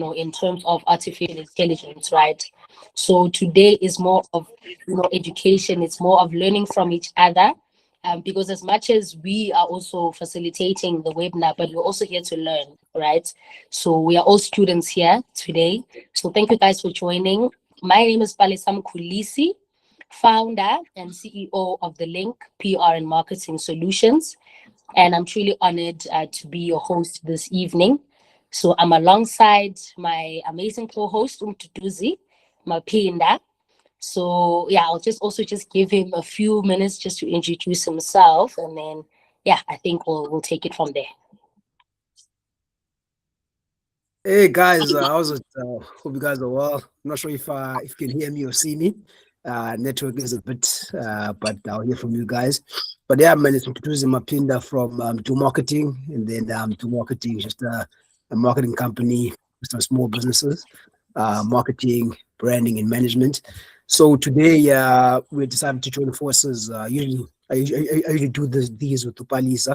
in terms of artificial intelligence, right? So today is more of, education. It's more of learning from each other. Because as much as we are also facilitating the webinar, but we're also here to learn, right? So we are all students here today. So thank you guys for joining. My name is Palisam Kulisi, founder and CEO of The Link PR and Marketing Solutions. And I'm truly honored to be your host this evening. So I'm alongside my amazing co-host, Umtutuzi Mapinda. So yeah, I'll just give him a few minutes just to introduce himself, and then yeah, I think we'll take it from there. Hey guys, how's it? Hope you guys are well. I'm not sure if you can hear me or see me. Network is a bit, but I'll hear from you guys. But yeah, man, it's Mtutuzi Mapinda from Do Marketing, and then Do Marketing is just a marketing company for small businesses, marketing, branding, and management. So today, we decided to join forces. Usually, I usually do these with Tupalisa,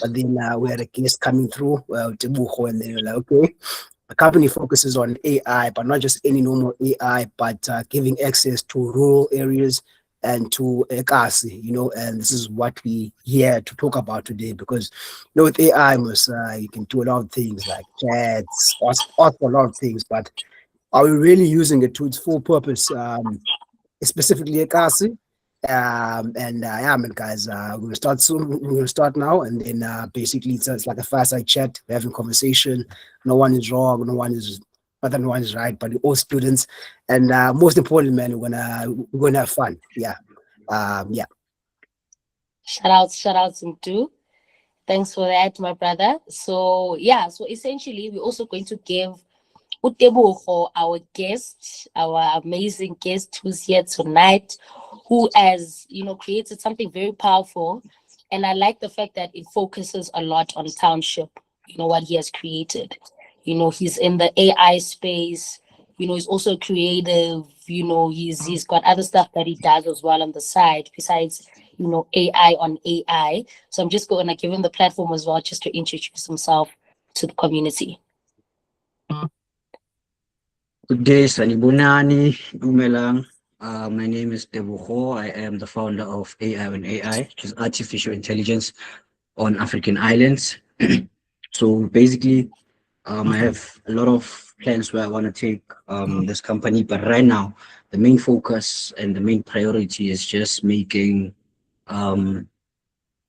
but then we had a guest coming through, Tebucho, and they were like, okay, the company focuses on AI, but not just any normal AI, but giving access to rural areas and to EKASI, and this is what we here to talk about today, because with AI, you can do a lot of things like chats, ask for a lot of things, but are we really using it to its full purpose, specifically EKASI? Yeah, man, guys, we're gonna start soon. We're gonna start now, and then basically it's like a fireside chat. We're having conversation. No one is wrong. No one is not that no one is right, but we're all students. And most importantly, man, we're gonna have fun. Yeah, yeah. Shout out to. Thanks for that, my brother. So yeah, so essentially we're also going to give Uteboho, our guest, our amazing guest who's here tonight, who has, created something very powerful. And I like the fact that it focuses a lot on Township, what he has created. He's in the AI space, he's also creative, he's got other stuff that he does as well on the side, besides, AI on AI. So I'm just going to give him the platform as well, just to introduce himself to the community. Good day, Sanibunani, Dumelang. My name is Teboho. I am the founder of AIONAI, which is artificial intelligence on African islands. So basically, I have a lot of plans where I want to take this company, but right now, the main focus and the main priority is just making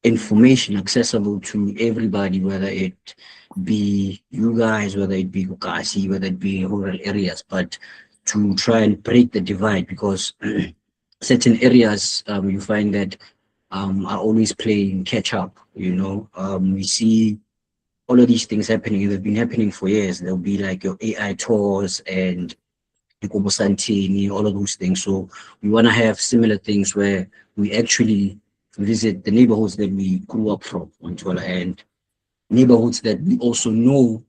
information accessible to everybody, whether it be you guys, whether it be EKASI, whether it be rural areas, but to try and break the divide, because certain areas you find that are always playing catch up. We see all of these things happening. They've been happening for years. There'll be like your AI tours and all of those things. So we want to have similar things where we actually visit the neighborhoods that we grew up from, and neighborhoods that we also know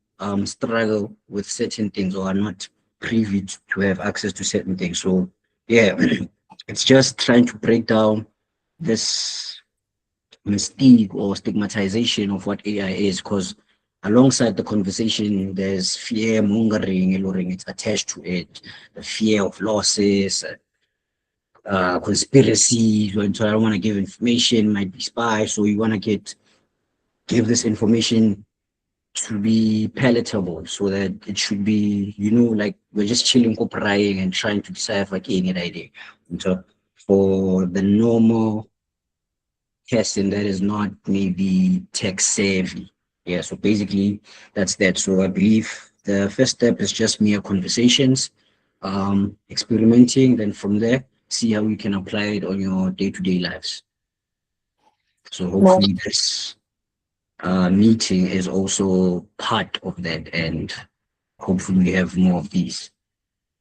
struggle with certain things or are not privy to have access to certain things. So yeah, it's just trying to break down this mystique or stigmatization of what AI is, because alongside the conversation, there's fear mongering, it's attached to it, the fear of losses, conspiracy. So I don't want to give information, might be spy. So you want to give this information to be palatable, so that it should be, like we're just chilling, crying, and trying to decipher any idea. And so for the normal person that is not maybe tech savvy. Yeah, so basically that's that. So I believe the first step is just mere conversations, experimenting, then from there, see how you can apply it on your day-to-day lives. So hopefully this meeting is also part of that, and hopefully we have more of these.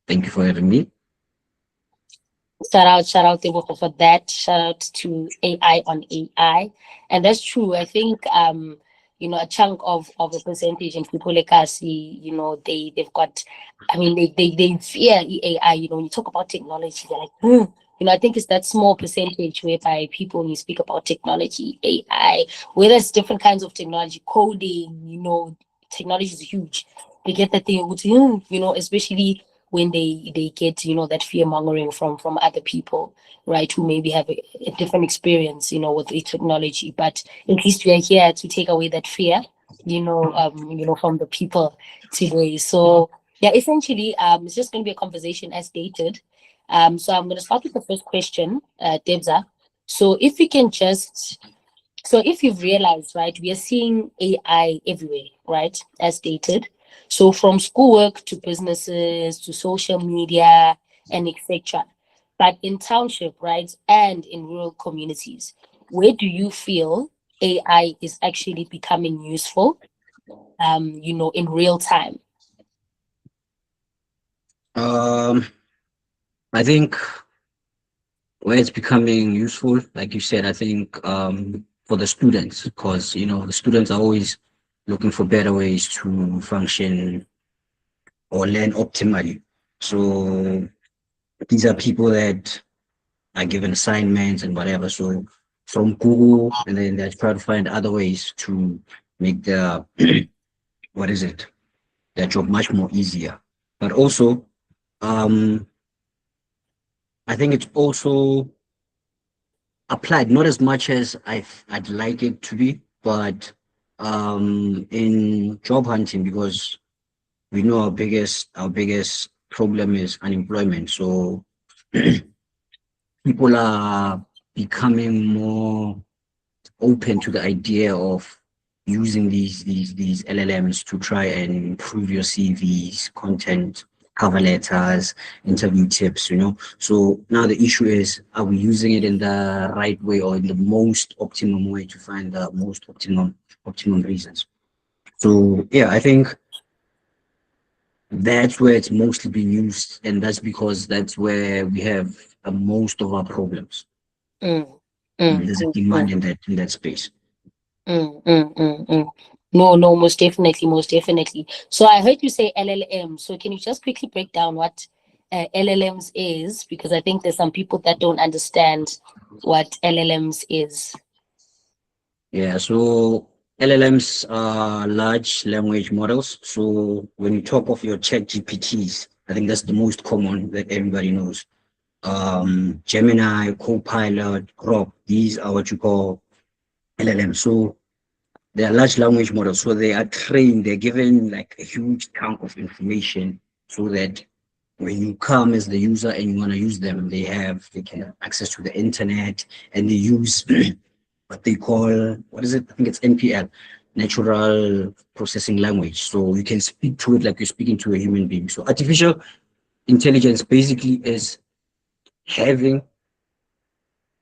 Thank you for having me. Shout out Teboho for that. Shout out to AI on AI. And that's true. I think a chunk of a percentage in people like us, they've got, they fear AI. When you talk about technology, they're like, I think it's that small percentage whereby people, when you speak about technology, AI, whether it's different kinds of technology, coding, technology is huge. They get that thing, especially when they get, that fear mongering from other people, right, who maybe have a different experience, with the technology. But at least we are here to take away that fear, from the people today. So yeah, essentially, it's just going to be a conversation as stated. So I'm going to start with the first question, Debza. So if we can just so if you've realized, right, we are seeing AI everywhere, right, as stated. So from schoolwork to businesses to social media and etc. But in township, right, and in rural communities, where do you feel AI is actually becoming useful, in real time? Um, I think where it's becoming useful, like you said, I think for the students, because the students are always looking for better ways to function or learn optimally. So these are people that are given assignments and whatever. So from Google, and then they try to find other ways to make the what is it, their job much more easier. But also, um, I think it's also applied not as much as I'd like it to be, but in job hunting, because we know our biggest problem is unemployment. So people are becoming more open to the idea of using these LLMs to try and improve your CVs, content, cover letters, interview tips. So now the issue is, are we using it in the right way or in the most optimum way to find the most optimum reasons? So yeah, I think that's where it's mostly being used, and that's because that's where we have most of our problems. Mm, mm, There's a mm, demand mm. in that space. No, no, most definitely, most definitely. So I heard you say LLM. So can you just quickly break down what LLMs is? Because I think there's some people that don't understand what LLMs is. Yeah, so LLMs are large language models. So when you talk of your chat GPTs, I think that's the most common that everybody knows. Gemini, Copilot, Grok, these are what you call LLMs. So they are large language models. So they are trained, they're given like a huge chunk of information so that when you come as the user and you want to use them, they can have access to the internet, and they use what they call, what is it? I think it's NPL, natural processing language. So you can speak to it like you're speaking to a human being. So artificial intelligence basically is having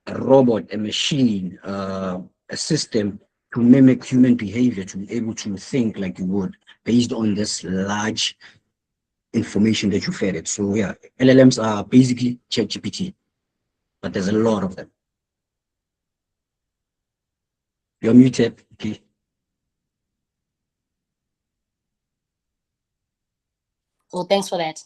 a robot, a machine, a system to mimic human behavior, to be able to think like you would, based on this large information that you fed it. So yeah, LLMs are basically ChatGPT, but there's a lot of them. You're muted. Okay. Oh, thanks for that.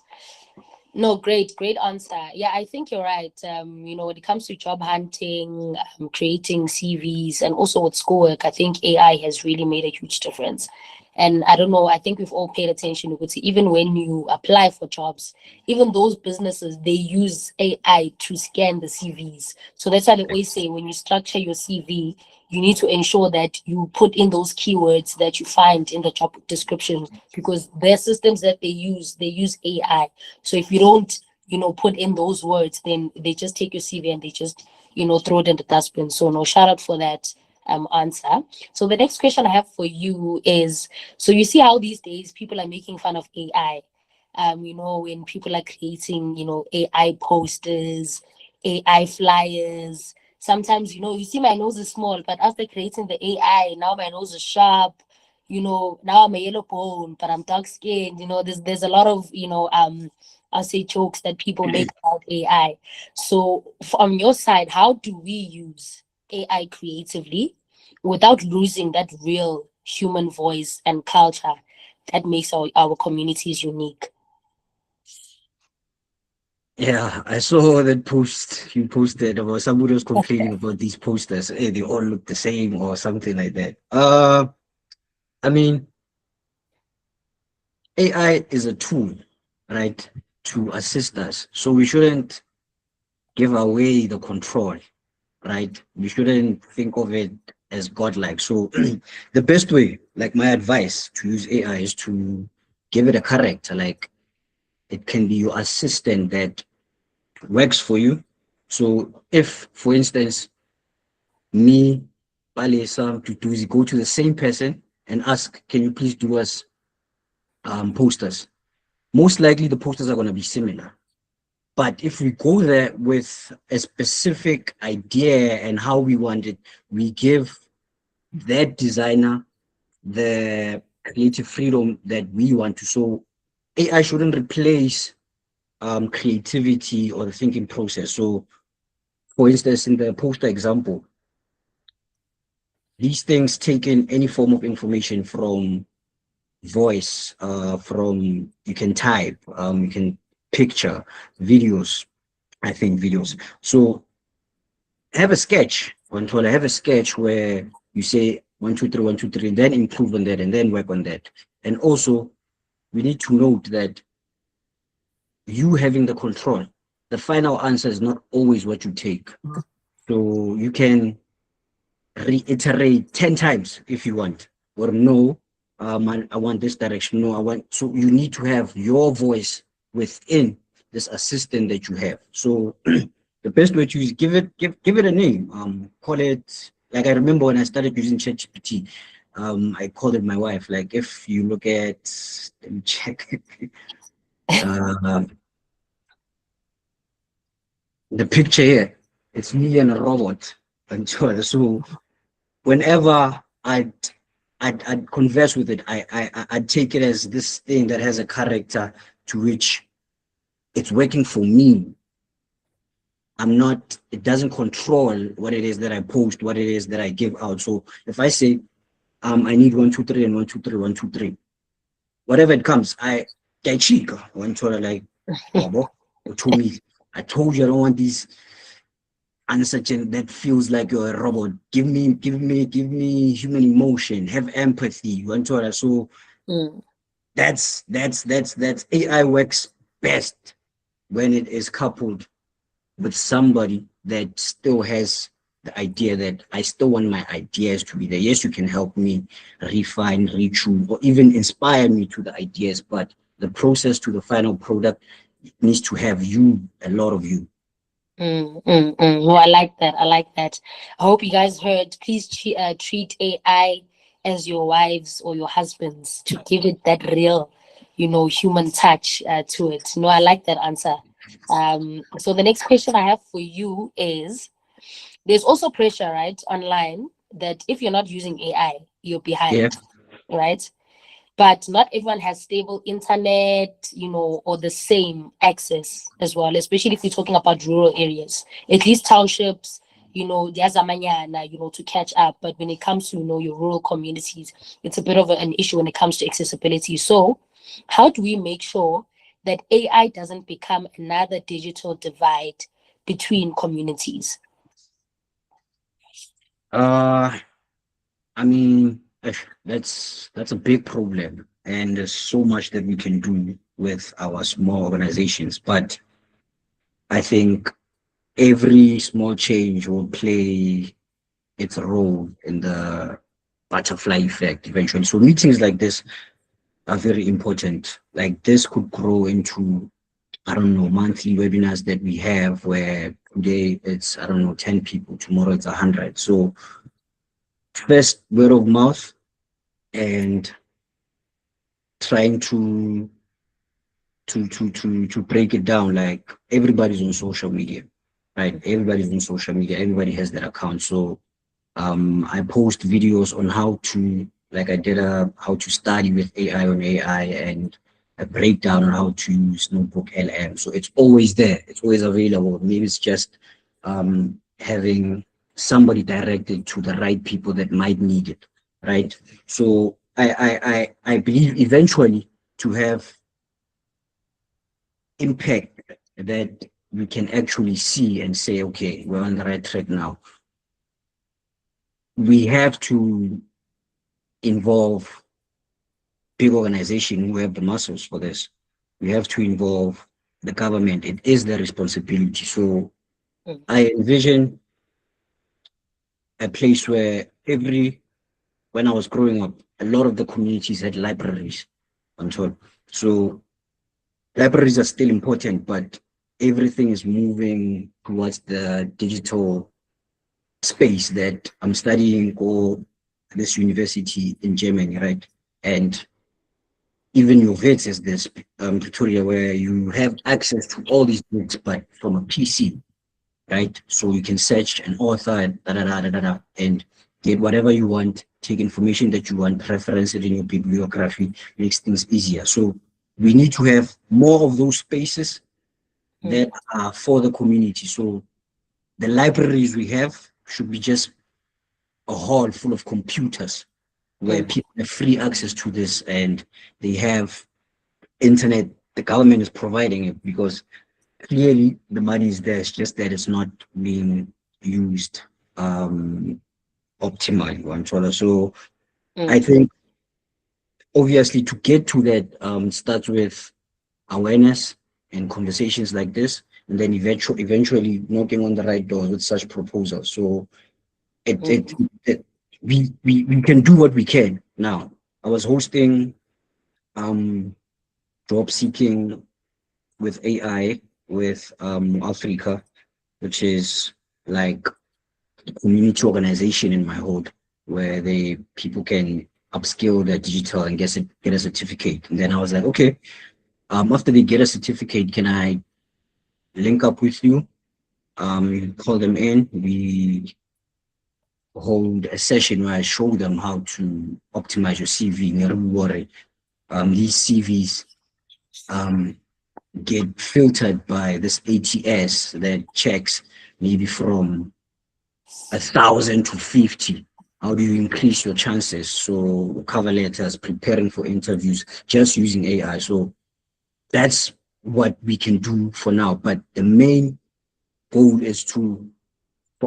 No, great answer. Yeah, I think you're right. When it comes to job hunting, creating CVs, and also with schoolwork, I think AI has really made a huge difference. And I don't know, I think we've all paid attention to even when you apply for jobs, even those businesses, they use AI to scan the CVs. So that's why they always say when you structure your CV, you need to ensure that you put in those keywords that you find in the job description, because their systems that they use AI. So if you don't, put in those words, then they just take your CV and they just, throw it in the dustbin. So no, shout out for that answer. So the next question I have for you is, so you see how these days people are making fun of AI. When people are creating, AI posters, AI flyers. Sometimes, you see my nose is small, but after creating the AI, now my nose is sharp. Now I'm a yellow bone, but I'm dark skinned. There's a lot of, I'll say jokes that people make about AI. So from your side, how do we use AI creatively without losing that real human voice and culture that makes our communities unique? Yeah, I saw that post you posted about somebody was complaining about these posters. Hey, they all look the same or something like that. I mean, AI is a tool, right, to assist us. So we shouldn't give away the control, right? We shouldn't think of it as godlike. So the best way, like my advice to use AI is to give it a character. Like it can be your assistant that works for you. So if, for instance, me, Pale, Sam, Tutuzi go to the same person and ask, can you please do us posters? Most likely the posters are going to be similar. But if we go there with a specific idea and how we want it, we give that designer the creative freedom that we want to. So AI shouldn't replace creativity or the thinking process. So for instance, in the poster example, these things take in any form of information from voice, from you can type, you can picture, videos, I think videos. So have a sketch, have a sketch where you say 1, 2, 3, 1, 2, 3, then improve on that and then work on that. And also we need to note that you having the control, the final answer is not always what you take. So you can reiterate 10 times if you want, or no, I want this direction. No, I want, so you need to have your voice within this assistant that you have. So the best way to use, give it a name, call it, like I remember when I started using ChatGPT, I called it my wife. Like if you look at, let me check, the picture here, it's me and a robot. And so whenever I'd converse with it, I'd take it as this thing that has a character to which it's working for me. I'm not, it doesn't control what it is that I post, what it is that I give out. So if I say, I need 1, 2, 3 and 1, 2, 3, 1, 2, 3, whatever it comes, I cheek one sort of like, told me, I told you I don't want these answer that feels like you're a robot. Give me human emotion, have empathy. You want to, so that's AI works best when it is coupled with somebody that still has the idea that I still want my ideas to be there. Yes, you can help me refine, retune, or even inspire me to the ideas, but the process to the final product needs to have you, a lot of you. No, I like that. I like that. I hope you guys heard. Please treat AI as your wives or your husbands to give it that real, human touch to it. No, I like that answer. So the next question I have for you is, there's also pressure, right, online that if you're not using AI, you're behind, Yeah. right? But not everyone has stable internet, or the same access as well, especially if you're talking about rural areas. At least townships, there's a manana, to catch up. But when it comes to, your rural communities, it's a bit of an issue when it comes to accessibility. So how do we make sure that AI doesn't become another digital divide between communities? I mean, that's a big problem, and there's so much that we can do with our small organizations. But I think every small change will play its role in the butterfly effect eventually. So meetings like this are very important. Like this could grow into, I don't know, monthly webinars that we have where today it's, I don't know, 10 people, tomorrow it's 100. So first word of mouth and trying to break it down. Like everybody's on social media, right? Everybody's on social media, everybody has their account. So I post videos on how to, like I did how to study with AI on AI, and a breakdown on how to use Notebook LM. So it's always there, it's always available. Maybe it's just having somebody directed to the right people that might need it, right? So I believe eventually to have impact that we can actually see and say, okay, we're on the right track now. We have to involve big organization who have the muscles for this. We have to involve the government. It is their responsibility. So I envision a place where when I was growing up, a lot of the communities had libraries on top. So libraries are still important, but everything is moving towards the digital space that I'm studying or this university in Germany, right? And even your vets is this Pretoria where you have access to all these books, but from a PC, right? So you can search an author and and get whatever you want, take information that you want, reference it in your bibliography, makes things easier. So we need to have more of those spaces that are for the community. So the libraries we have should be just a hall full of computers where people have free access to this and they have internet. The government is providing it because clearly the money is there. It's just that it's not being used optimally. So I think obviously to get to that starts with awareness and conversations like this, and then eventually knocking on the right doors with such proposals. So we can do what we can now. I was hosting job seeking with AI with Africa, which is like a community organization in my hood where people can upskill their digital and get a certificate. And then I was like, okay, after they get a certificate, can I link up with you? Call them in. We hold a session where I show them how to optimize your CV. These CVs get filtered by this ATS that checks maybe from 1,000 to 50. How do you increase your chances? So cover letters, preparing for interviews, just using AI. So that's what we can do for now. But the main goal is for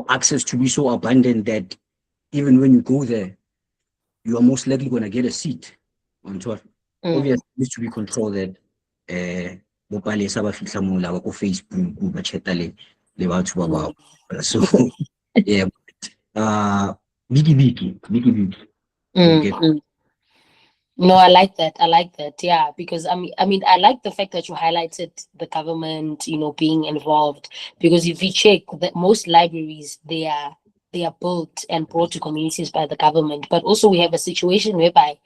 access to be so abundant that even when you go there, you are most likely going to get a seat on tour. Obviously, it needs to be controlled that Facebook, ba chat-a le batho ba bang. So yeah, biggie. No, I like that. I like that. Yeah, because I mean, I like the fact that you highlighted the government, being involved. Because if you check that most libraries, they are built and brought to communities by the government. But also, we have a situation whereby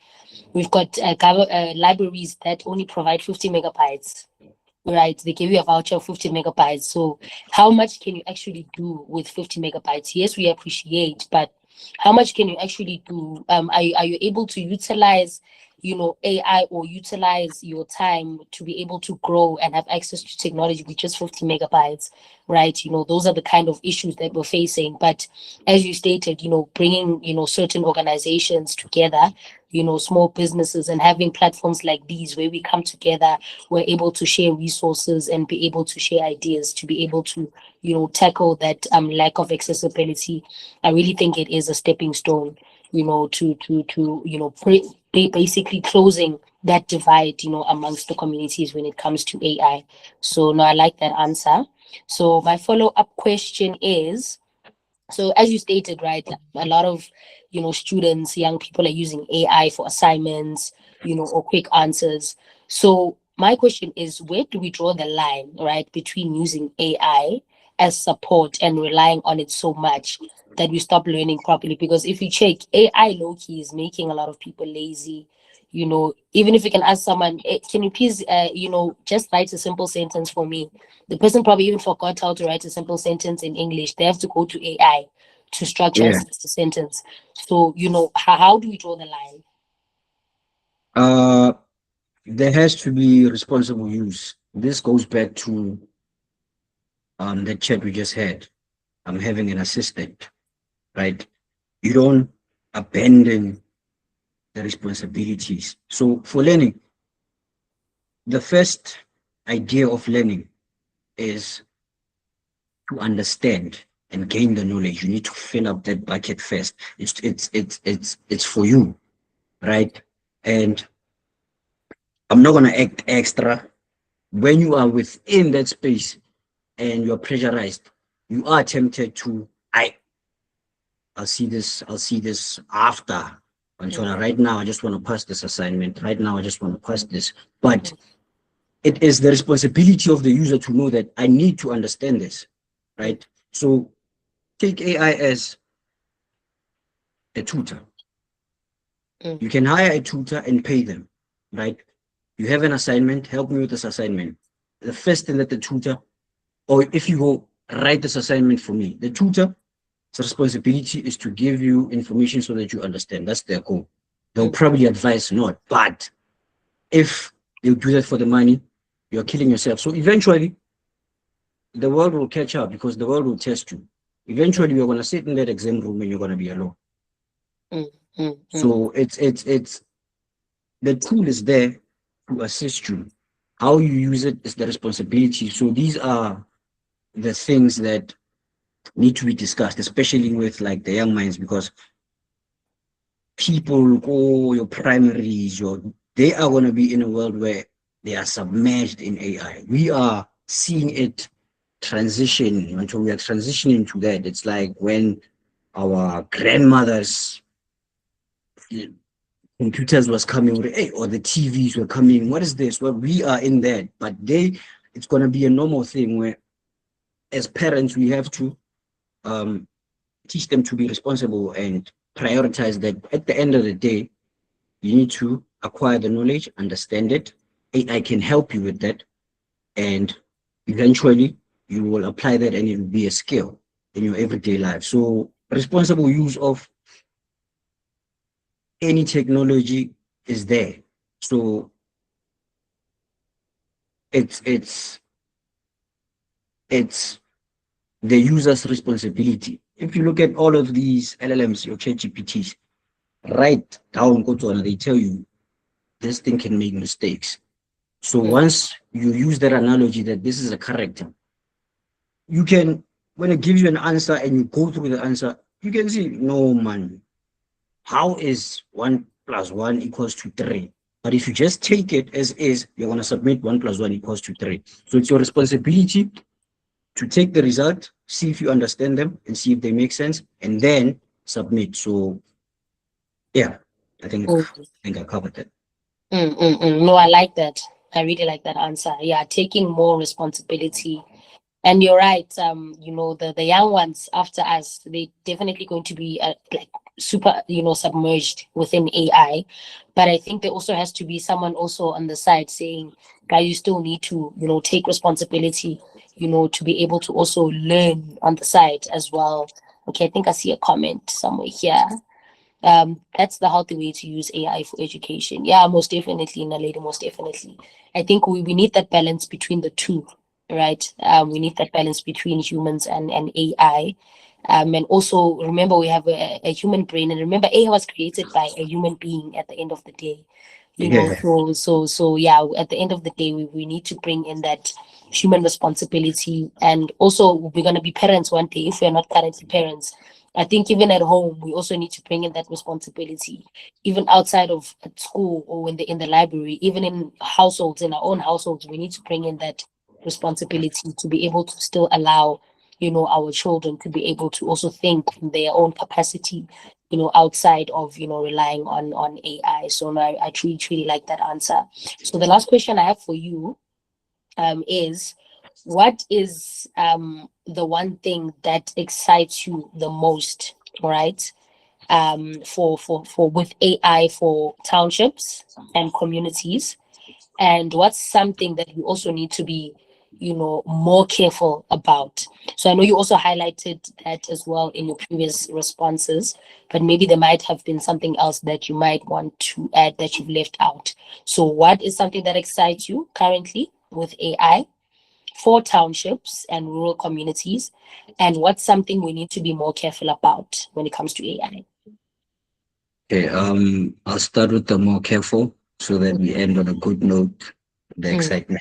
we've got libraries that only provide 50 megabytes. Right, they give you a voucher of 50 megabytes. So, how much can you actually do with 50 megabytes? Yes, we appreciate, but how much can you actually do? Are you able to utilize, AI, or utilize your time to be able to grow and have access to technology with just 50 megabytes? Right, those are the kind of issues that we're facing. But as you stated, bringing certain organizations together, small businesses, and having platforms like these where we come together, we're able to share resources and be able to share ideas to be able to tackle that lack of accessibility. I really think it is a stepping stone, basically closing that divide, amongst the communities when it comes to AI. So no, I like that answer. So my follow-up question is, so as you stated, right, a lot of students, young people are using AI for assignments, or quick answers. So my question is, where do we draw the line, right, between using AI as support and relying on it so much that we stop learning properly? Because if you check, AI low-key is making a lot of people lazy. Even if you can ask someone, can you please, just write a simple sentence for me? The person probably even forgot how to write a simple sentence in English. They have to go to AI to structure a sentence. So, how do we draw the line? There has to be responsible use. This goes back to the chat we just had. I'm having an assistant, right? You don't abandon the responsibilities. So for learning, the first idea of learning is to understand and gain the knowledge. You need to fill up that bucket first. It's for you, right? And I'm not gonna act extra. When you are within that space and you're pressurized, you are tempted to I'll see this after. And so right now I just want to pass this assignment. Right now I just want to pass this. But it is the responsibility of the user to know that I need to understand this. Right. So take AI as a tutor. You can hire a tutor and pay them, right? You have an assignment, help me with this assignment. The first thing that the tutor, or if you go write this assignment for me, the tutor's responsibility is to give you information so that you understand. That's their goal. They'll probably advise not, but if you do that for the money, you're killing yourself. So eventually, the world will catch up because the world will test you. Eventually, you're going to sit in that exam room and you're going to be alone. So it's the tool is there to assist you. How you use it is the responsibility. So these are the things that need to be discussed, especially with like the young minds, because people, your primaries, they are going to be in a world where they are submerged in AI. We are seeing it transition until we are transitioning to that. It's like when our grandmothers computers was coming, or the TVs were coming. What is this? Well, we are in that, but it's going to be a normal thing where, as parents, we have to teach them to be responsible and prioritize that. At the end of the day, you need to acquire the knowledge, understand it. AI can help you with that, and eventually you will apply that, and it will be a skill in your everyday life. So, responsible use of any technology is there. So it's the user's responsibility. If you look at all of these LLMs, your ChatGPTs, write down, go to, and they tell you this thing can make mistakes. So once you use that analogy that this is a character, you can, when it gives you an answer and you go through the answer, you can see, no man, how is 1 + 1 = 3? But if you just take it as is, you're going to submit 1 + 1 = 3. So it's your responsibility to take the result, see if you understand them, and see if they make sense, and then submit. So, yeah, I think I covered that. No, I like that. I really like that answer. Yeah, taking more responsibility. And you're right. The young ones after us, they definitely going to be like super, submerged within AI. But I think there also has to be someone also on the side saying, guys, you still need to, take responsibility, to be able to also learn on the side as well. Okay, I think I see a comment somewhere here. That's the healthy way to use AI for education. Yeah, most definitely, Naledi, most definitely. I think we need that balance between the two, right? We need that balance between humans and AI. And also remember we have a human brain, and remember AI was created by a human being at the end of the day. So yeah, at the end of the day, we need to bring in that human responsibility. And also we're gonna be parents one day if we're not currently parents. I think even at home, we also need to bring in that responsibility, even outside of at school or in the library, even in households, in our own households, we need to bring in that responsibility to be able to still allow, our children to be able to also think in their own capacity, outside of, relying on AI. So no, I truly, truly like that answer. So the last question I have for you is, what is the one thing that excites you the most, right? For with AI for townships and communities, and what's something that you also need to be, more careful about? So I know you also highlighted that as well in your previous responses, but maybe there might have been something else that you might want to add that you've left out. So what is something that excites you currently with AI for townships and rural communities, and what's something we need to be more careful about when it comes to AI? Okay, I'll start with the more careful so that we end on a good note, the excitement.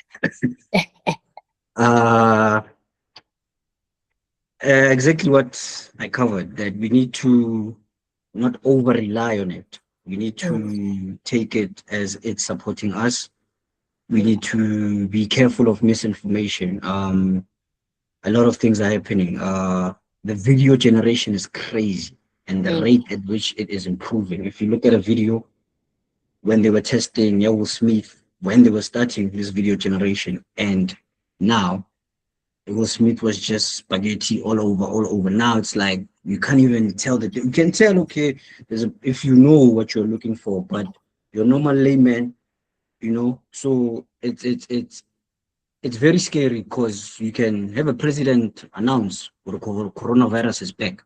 Exactly what I covered, that we need to not over rely on it. We need to take it as it's supporting us, we need to be careful of misinformation. A lot of things are happening. The video generation is crazy, and the rate at which it is improving. If you look at a video when they were testing Will Smith, when they were starting this video generation, and now Will Smith was just spaghetti all over, all over. Now it's like you can't even tell that. You can tell, okay, if you know what you're looking for, but your normal layman, so it's very scary because you can have a president announce or coronavirus is back,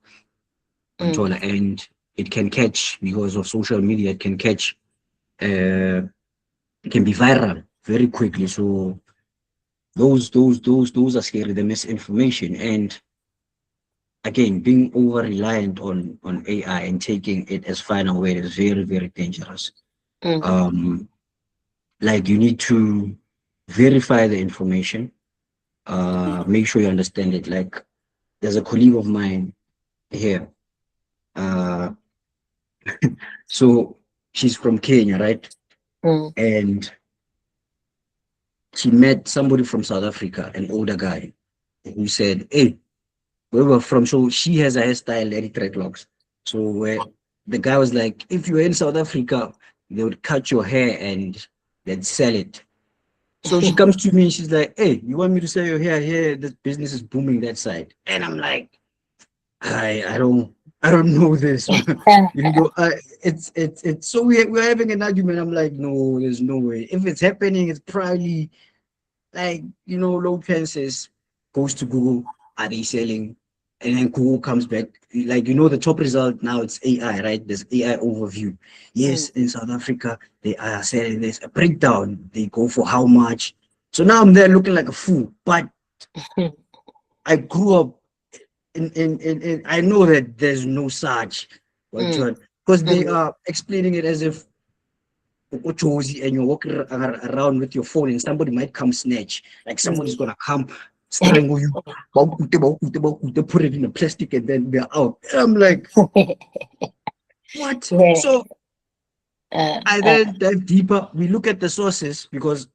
and it can catch because of social media. It can catch, it can be viral very quickly. So those are scary. The misinformation, and again, being over reliant on AI and taking it as final word is very, very dangerous. Like you need to verify the information, make sure you understand it. Like there's a colleague of mine here, so she's from Kenya, right? And she met somebody from South Africa, an older guy, who said, "Hey, where we're from." So she has a hairstyle, lady dreadlocks. So where the guy was like, if you were in South Africa, they would cut your hair and they'd sell it. So she comes to me and she's like, "Hey, you want me to sell your hair here? This business is booming that side." And I'm like, I don't know this. It's so we're having an argument. I'm like, no, there's no way. If it's happening, it's probably like, low chances. Goes to Google, are they selling? And then Google comes back. Like, the top result now it's AI, right? There's AI overview. Yes, in South Africa, they are selling this. A breakdown, they go for how much. So now I'm there looking like a fool. But I grew up in I know that there's no such, because they are explaining it as if Josie and you're walking around with your phone and somebody might come snatch, like somebody's gonna come strangle you, put it in a plastic and then they're out. And I'm like, what? So I then dive deeper. We look at the sources because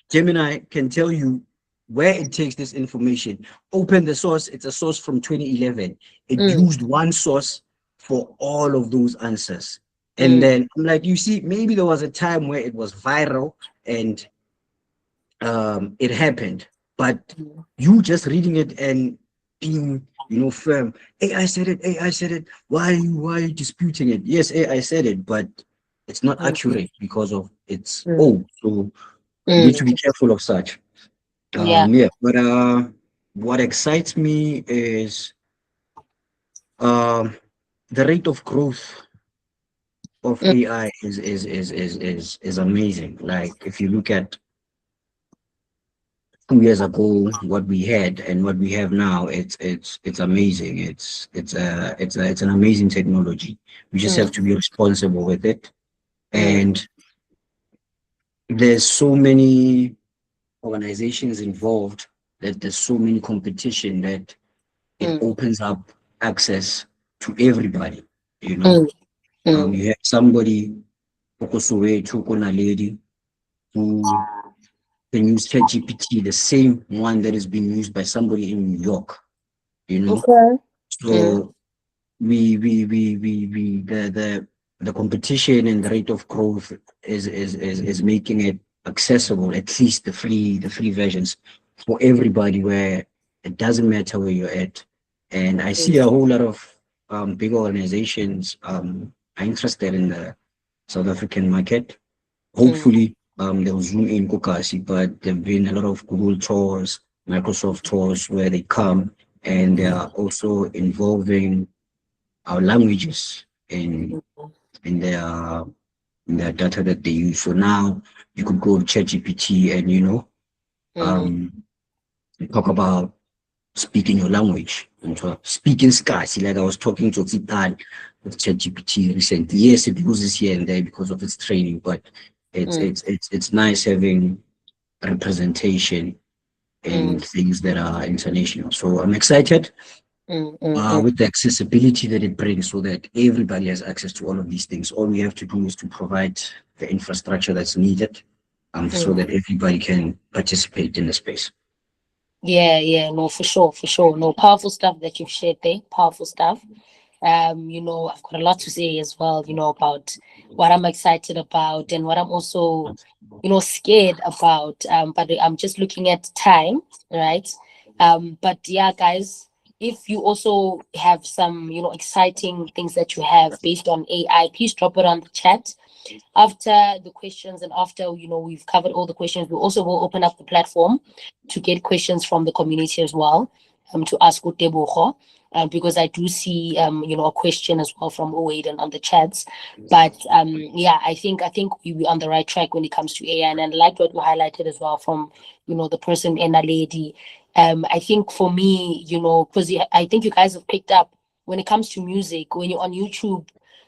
Gemini can tell you where it takes this information. Open the source. It's a source from 2011. It used one source for all of those answers. And then I'm like, you see, maybe there was a time where it was viral and it happened, but you just reading it and being, firm. AI said it. Why are you disputing it? Yes, AI said it, but it's not accurate because of its old. So you need to be careful of such. But what excites me is the rate of growth of AI is amazing. Like if you look at 2 years ago, what we had and what we have now, it's amazing. It's an amazing technology. We just have to be responsible with it. And there's so many organizations involved that there's so many competition that it opens up access to everybody. You have somebody, Okosowethu, lady who can use ChatGPT, the same one that is being used by somebody in New York. So the competition and the rate of growth is making it accessible, at least the free versions for everybody, where it doesn't matter where you're at. And I see a whole lot of big organizations are interested in the South African market. Hopefully they'll zoom in EKASI, but there've been a lot of Google tours, Microsoft tours where they come and they are also involving our languages in their data that they use. So now you could go to ChatGPT and talk about speaking your language and speaking scarce. Like I was talking to Titan with ChatGPT recently. Yes, it uses here and there because of its training, but it's nice having representation in things that are international. So I'm excited with the accessibility that it brings, so that everybody has access to all of these things. All we have to do is to provide the infrastructure that's needed so that everybody can participate in the space. Yeah, no, for sure. No, powerful stuff that you've shared there. Powerful stuff. I've got a lot to say as well, about what I'm excited about and what I'm also, scared about. But I'm just looking at time, right? But yeah, guys, if you also have some, exciting things that you have based on AI, please drop it on the chat. After the questions and after we've covered all the questions, we also will open up the platform to get questions from the community as well, to ask Utebogo, because I do see a question as well from Owaden on the chats. But yeah, I think we're on the right track when it comes to AI, and I like what we highlighted as well from the person Ena Lady. I think for me, because I think you guys have picked up when it comes to music, when you're on YouTube,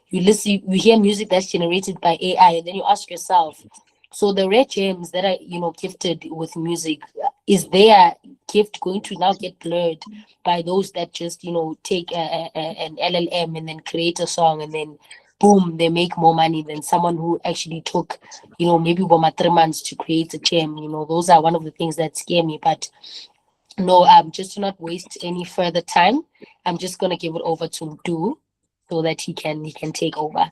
you listen, you hear music that's generated by AI, and then you ask yourself, so the rare gems that are gifted with music, is their gift going to now get blurred by those that just take an LLM and then create a song, and then boom, they make more money than someone who actually took maybe about 3 months to create a gem. Those are one of the things that scare me. But no, just to not waste any further time, I'm just gonna give it over to Do so that he can take over.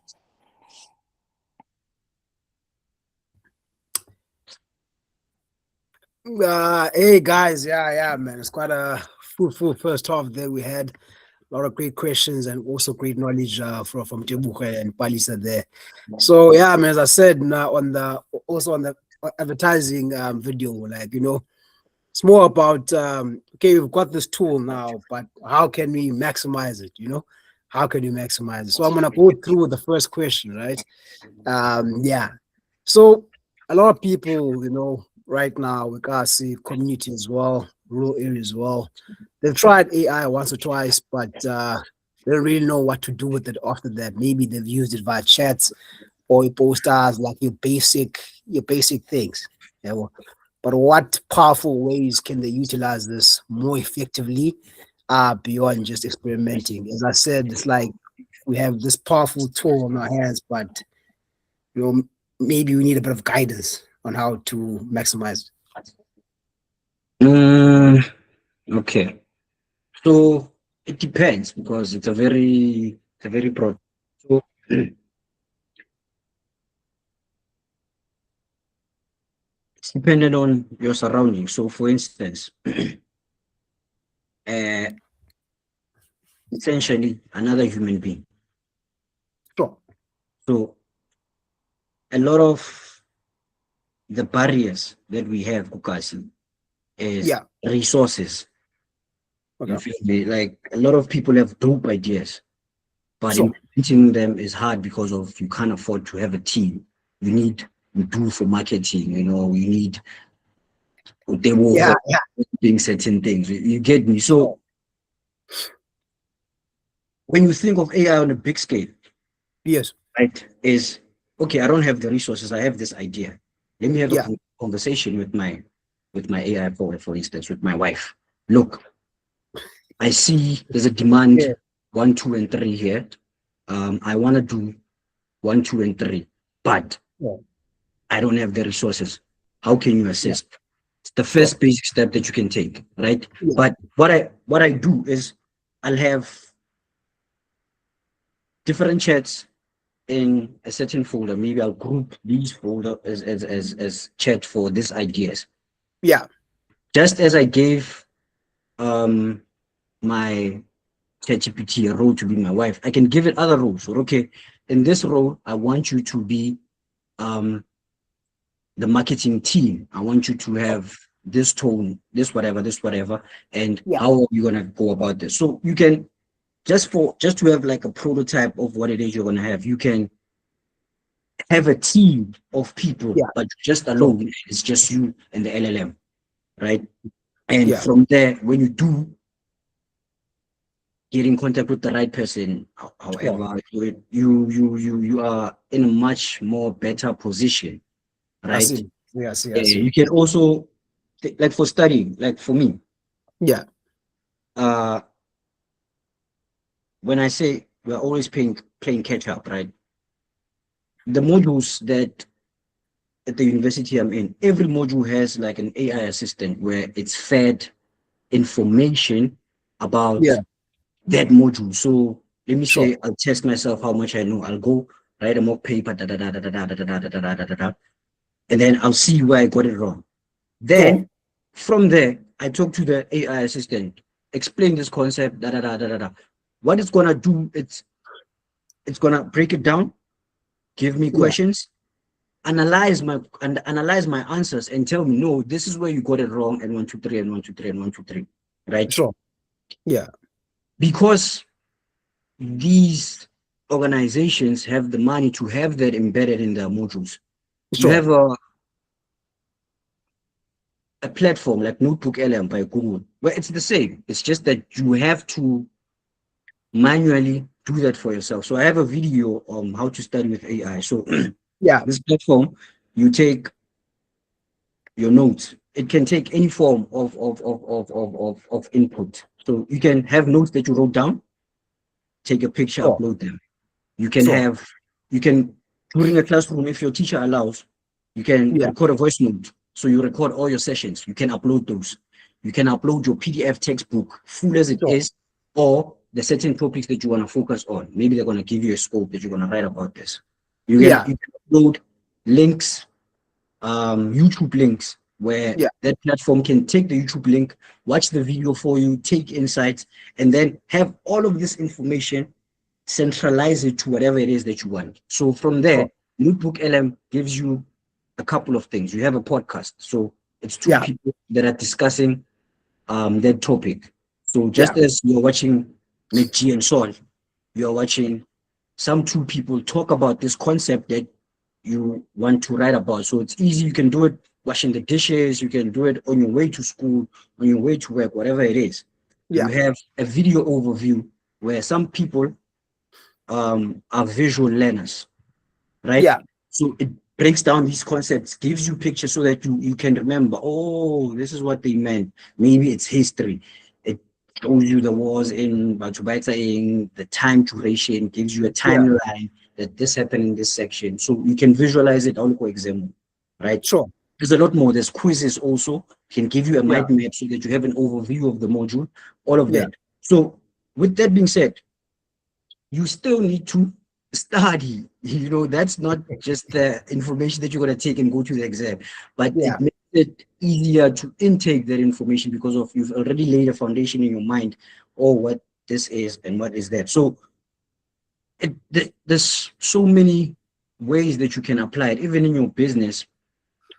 Hey guys, yeah, man. It's quite a fruitful first half there. We had a lot of great questions and also great knowledge from Tebuke and Palisa there. So yeah, man, as I said now on the advertising video, like it's more about okay, we've got this tool now, but how can we maximize it? How can you maximize it? So I'm gonna go through the first question, right? Yeah. So a lot of people, right now we got see community as well, rural areas as well. They've tried AI once or twice, but they don't really know what to do with it after that. Maybe they've used it via chats or posters, like your basic things. Yeah, well, but what powerful ways can they utilize this more effectively beyond just experimenting? As I said, it's like we have this powerful tool in our hands, but maybe we need a bit of guidance on how to maximize Mm, okay. So it depends because it's a very broad. So it's dependent on your surroundings. So for instance, essentially another human being. Sure. So a lot of the barriers that we have, Kukasi, is Yeah. resources. You Okay. feel me? Like a lot of people have dope ideas, but Sure. implementing them is hard because of you can't afford to have a team. You do for marketing, you need they will Yeah. hold doing certain things. You get me? So when you think of AI on a big scale, Yes. right, is okay, I don't have the resources, I have this idea. Let me have a Yeah. conversation with my AI for instance, with my wife. Look, I see there's a demand Yeah. 1, 2, and 3 here. I want to do 1, 2, and 3, but Yeah. I don't have the resources. How can you Yeah. assist? It's the Sure. first basic step that you can take, right? Yeah. But what I do is I'll have different chats in a certain folder. Maybe I'll group these folder as chat for these ideas. Yeah. Just as I gave um my ChatGPT a role to be my wife, I can give it other roles. So okay, in this role, I want you to be um the marketing team. I want you to have this tone, this whatever, and Yeah. how are you gonna go about this? So you can just to have like a prototype of what it is you're gonna have, you can have a team of people, Yeah. but just Sure. alone, it's just you and the LLM, right? And Yeah. from there, when you do get in contact with the right person, Sure. however, you are in a much more better position, I right? see. Yeah. I see. I see. You can also like for studying, like for me, Yeah. uh, when I say we're always playing catch up, right? The modules that at the university I'm in, every module has like an AI assistant where it's fed information about Yeah. that module. So let me Sure. say I'll test myself how much I know. I'll go write a mock paper, da da da da da da da da da da da da da, and then I'll see where I got it wrong. Sure. Then from there, I talk to the AI assistant, explain this concept, da da da da da da. What it's gonna do, it's gonna break it down, give me Yeah. questions, analyze my answers, and tell me, no, this is where you got it wrong, and 1, 2, 3, and 1, 2, 3, and 1, 2, 3, right? Sure. Yeah. Because these organizations have the money to have that embedded in their modules. You Sure. have a platform like Notebook LM by Google, where it's the same. It's just that you have to manually do that for yourself. So I have a video on how to study with AI. So Yeah. this platform, you take your notes. It can take any form of input. So you can have notes that you wrote down, take a picture, Sure. upload them. You can Sure. have, you can, during a classroom, if your teacher allows, you can Yeah. record a voice note. So you record all your sessions. You can upload those. You can upload your PDF textbook, full as it Sure. is, or the certain topics that you want to focus on. Maybe they're going to give you a scope that you're going to write about this. Yeah. You can upload links, YouTube links, where Yeah. that platform can take the YouTube link, watch the video for you, take insights, and then have all of this information, centralize it to whatever it is that you want. So from Sure. there, Notebook LM gives you a couple of things. You have a podcast. So it's two Yeah. people that are discussing that topic. So Yeah. just as you're watching McG and Sol, you're watching some two people talk about this concept that you want to write about. So it's easy. You can do it washing the dishes. You can do it on your way to school, on your way to work, whatever it is. You Yeah. have a video overview where some people are visual learners, right? Yeah. So it breaks down these concepts, gives you pictures so that you can remember, oh, this is what they meant. Maybe it's history. It shows you the wars in Batubaita, in the time duration, gives you a Yeah. timeline that this happened in this section. So you can visualize it on exam, right? Sure. There's a lot more. There's quizzes also, can give you a Yeah. mind map so that you have an overview of the module, all of Yeah. that. So with that being said, you still need to study. You know, that's not just the information that you're going to take and go to the exam, but Yeah. it makes it easier to intake that information because of you've already laid a foundation in your mind, or what this is and what is that. So there's so many ways that you can apply it, even in your business.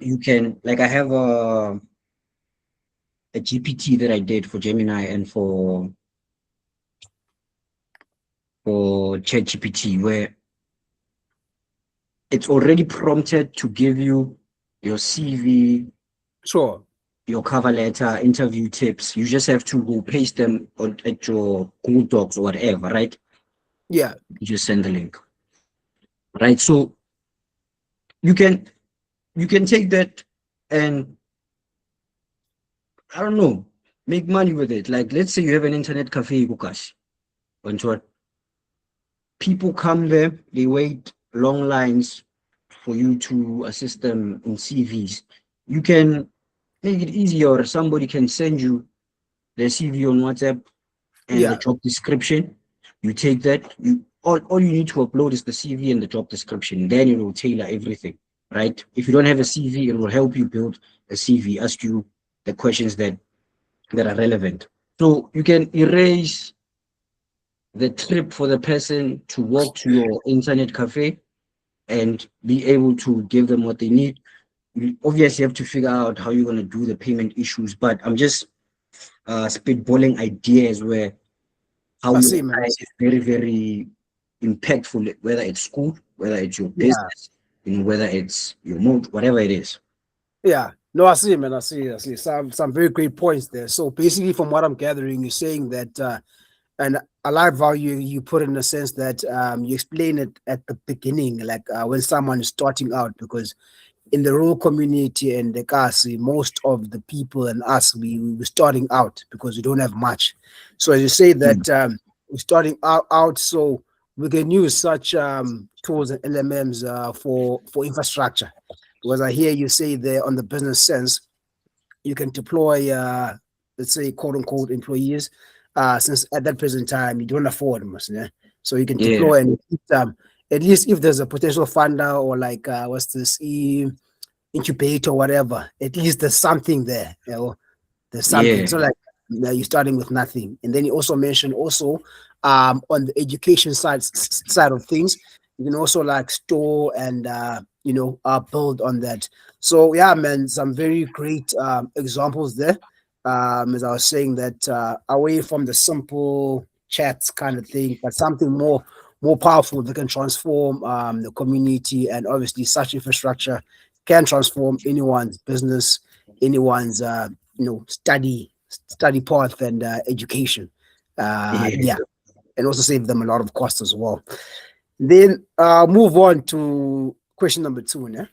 You can, like, I have a GPT that I did for Gemini and for ChatGPT, where it's already prompted to give you your CV, Sure. your cover letter, interview tips. You just have to go paste them at your Google Docs or whatever, right? Yeah. You just send the link, right? So you can take that and, I don't know, make money with it. Like, let's say you have an internet cafe, Gukash, and what people come there, they wait long lines for you to assist them in CVs. You can make it easier, or somebody can send you their CV on WhatsApp and the Yeah. job description. You take that, all you need to upload is the CV and the job description. Then it will tailor everything, right? If you don't have a CV, it will help you build a CV, ask you the questions that are relevant. So you can erase the trip for the person to walk to your internet cafe and be able to give them what they need. You obviously have to figure out how you're going to do the payment issues, but I'm just spitballing ideas where how I you see, man. apply I it see. is very, very impactful, whether it's school, whether it's your Yeah. business, whether it's your mood, whatever it is. Yeah. No, I see, man. I see. I see. Some very great points there. So basically, from what I'm gathering, you're saying that, and I like how you put it in the sense that you explain it at the beginning, like when someone is starting out, because in the rural community and the EKASI, most of the people and us, we're starting out because we don't have much. So as you say Mm. that we're starting out, so we can use such tools and LMMs for infrastructure. Because I hear you say there on the business sense, you can deploy, let's say, quote unquote, employees, since at that present time you don't afford them, yeah? So you can Yeah, deploy and at least if there's a potential funder or like what's this incubator or whatever, at least there's something there, you know, there's something. yeah, So like you're starting with nothing. And then you also mentioned also on the education side of things, you can also like store and build on that. So yeah, man, some very great examples there. As I was saying that away from the simple chats kind of thing, but something more powerful that can transform the community, and obviously such infrastructure can transform anyone's business, anyone's study path and education. yeah. Yeah, and also save them a lot of cost as well. Then move on to question number 2. Né?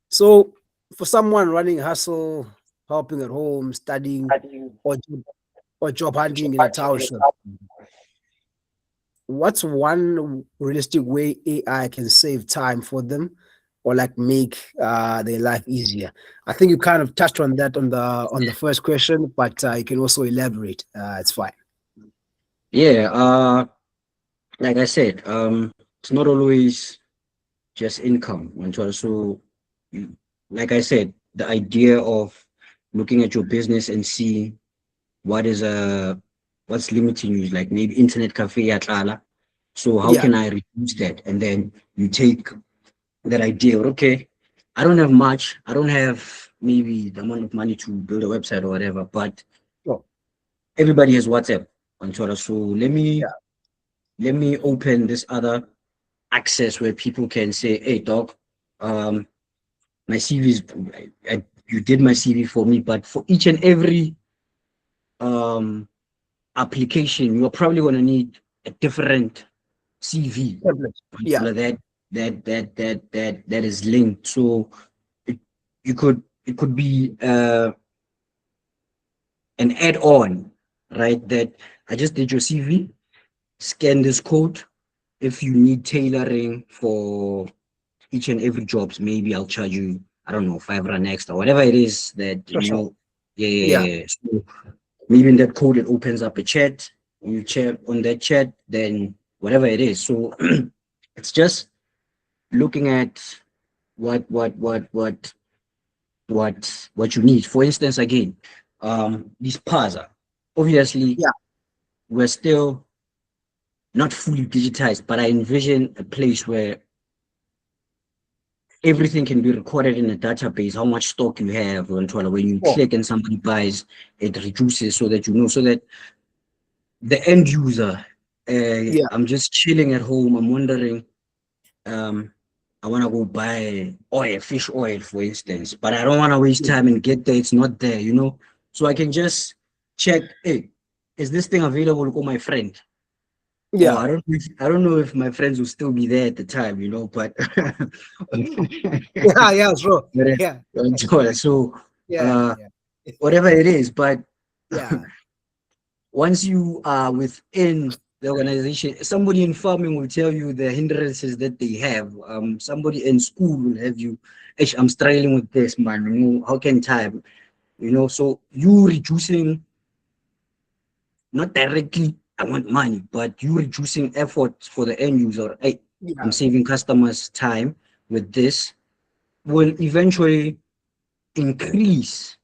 So for someone running a hustle, helping at home, studying, or job hunting in a township, what's one realistic way AI can save time for them or like make their life easier? I think you kind of touched on that on the first question, but you can also elaborate. It's fine. Yeah, like I said, it's not always just income. And so also, like I said, the idea of looking at your business and seeing what is what's limiting you, like maybe internet cafe at Lala. So how Yeah, can I reduce that? And then you take that idea, okay, I don't have much, I don't have maybe the amount of money to build a website or whatever, but sure. everybody has WhatsApp on Twitter. So Yeah, let me open this other access where people can say, hey dog, my CV is you did my CV for me, but for each and every um application, you're probably gonna need a different CV template. Yeah, that is linked. So it it could be an add-on, right? That I just did your CV, scan this code. If you need tailoring for each and every jobs, maybe I'll charge you, I don't know, 5 rand extra, whatever it is that for sure. yeah, Yeah, So maybe in that code it opens up a chat. You chat on that chat, then whatever it is. So it's just looking at what what what what what you need. For instance, again, this Parser. Obviously, yeah, we're still not fully digitized, but I envision a place where everything can be recorded in a database, how much stock you have on Twitter. When you sure. click and somebody buys, it reduces so that you know, so that the end user, Yeah, I'm just chilling at home, I'm wondering, um, I want to go buy oil, fish oil, for instance, but I don't want to waste yeah, time and get there. It's not there, you know? So I can just check, hey, is this thing available for my friend? Oh, yeah, I don't know if my friends will still be there at the time, you know, but yeah, yeah, sure. but, Yeah, so yeah, uh yeah, whatever it is, but yeah, once you are within the organization, somebody in farming will tell you the hindrances that they have. Somebody in school will have you, "Ish, I'm struggling with this, man. You know, how can time? You know, so you reducing, not directly, I want money, but you reducing effort for the end user. Hey, I'm yeah, saving customers time with this will eventually increase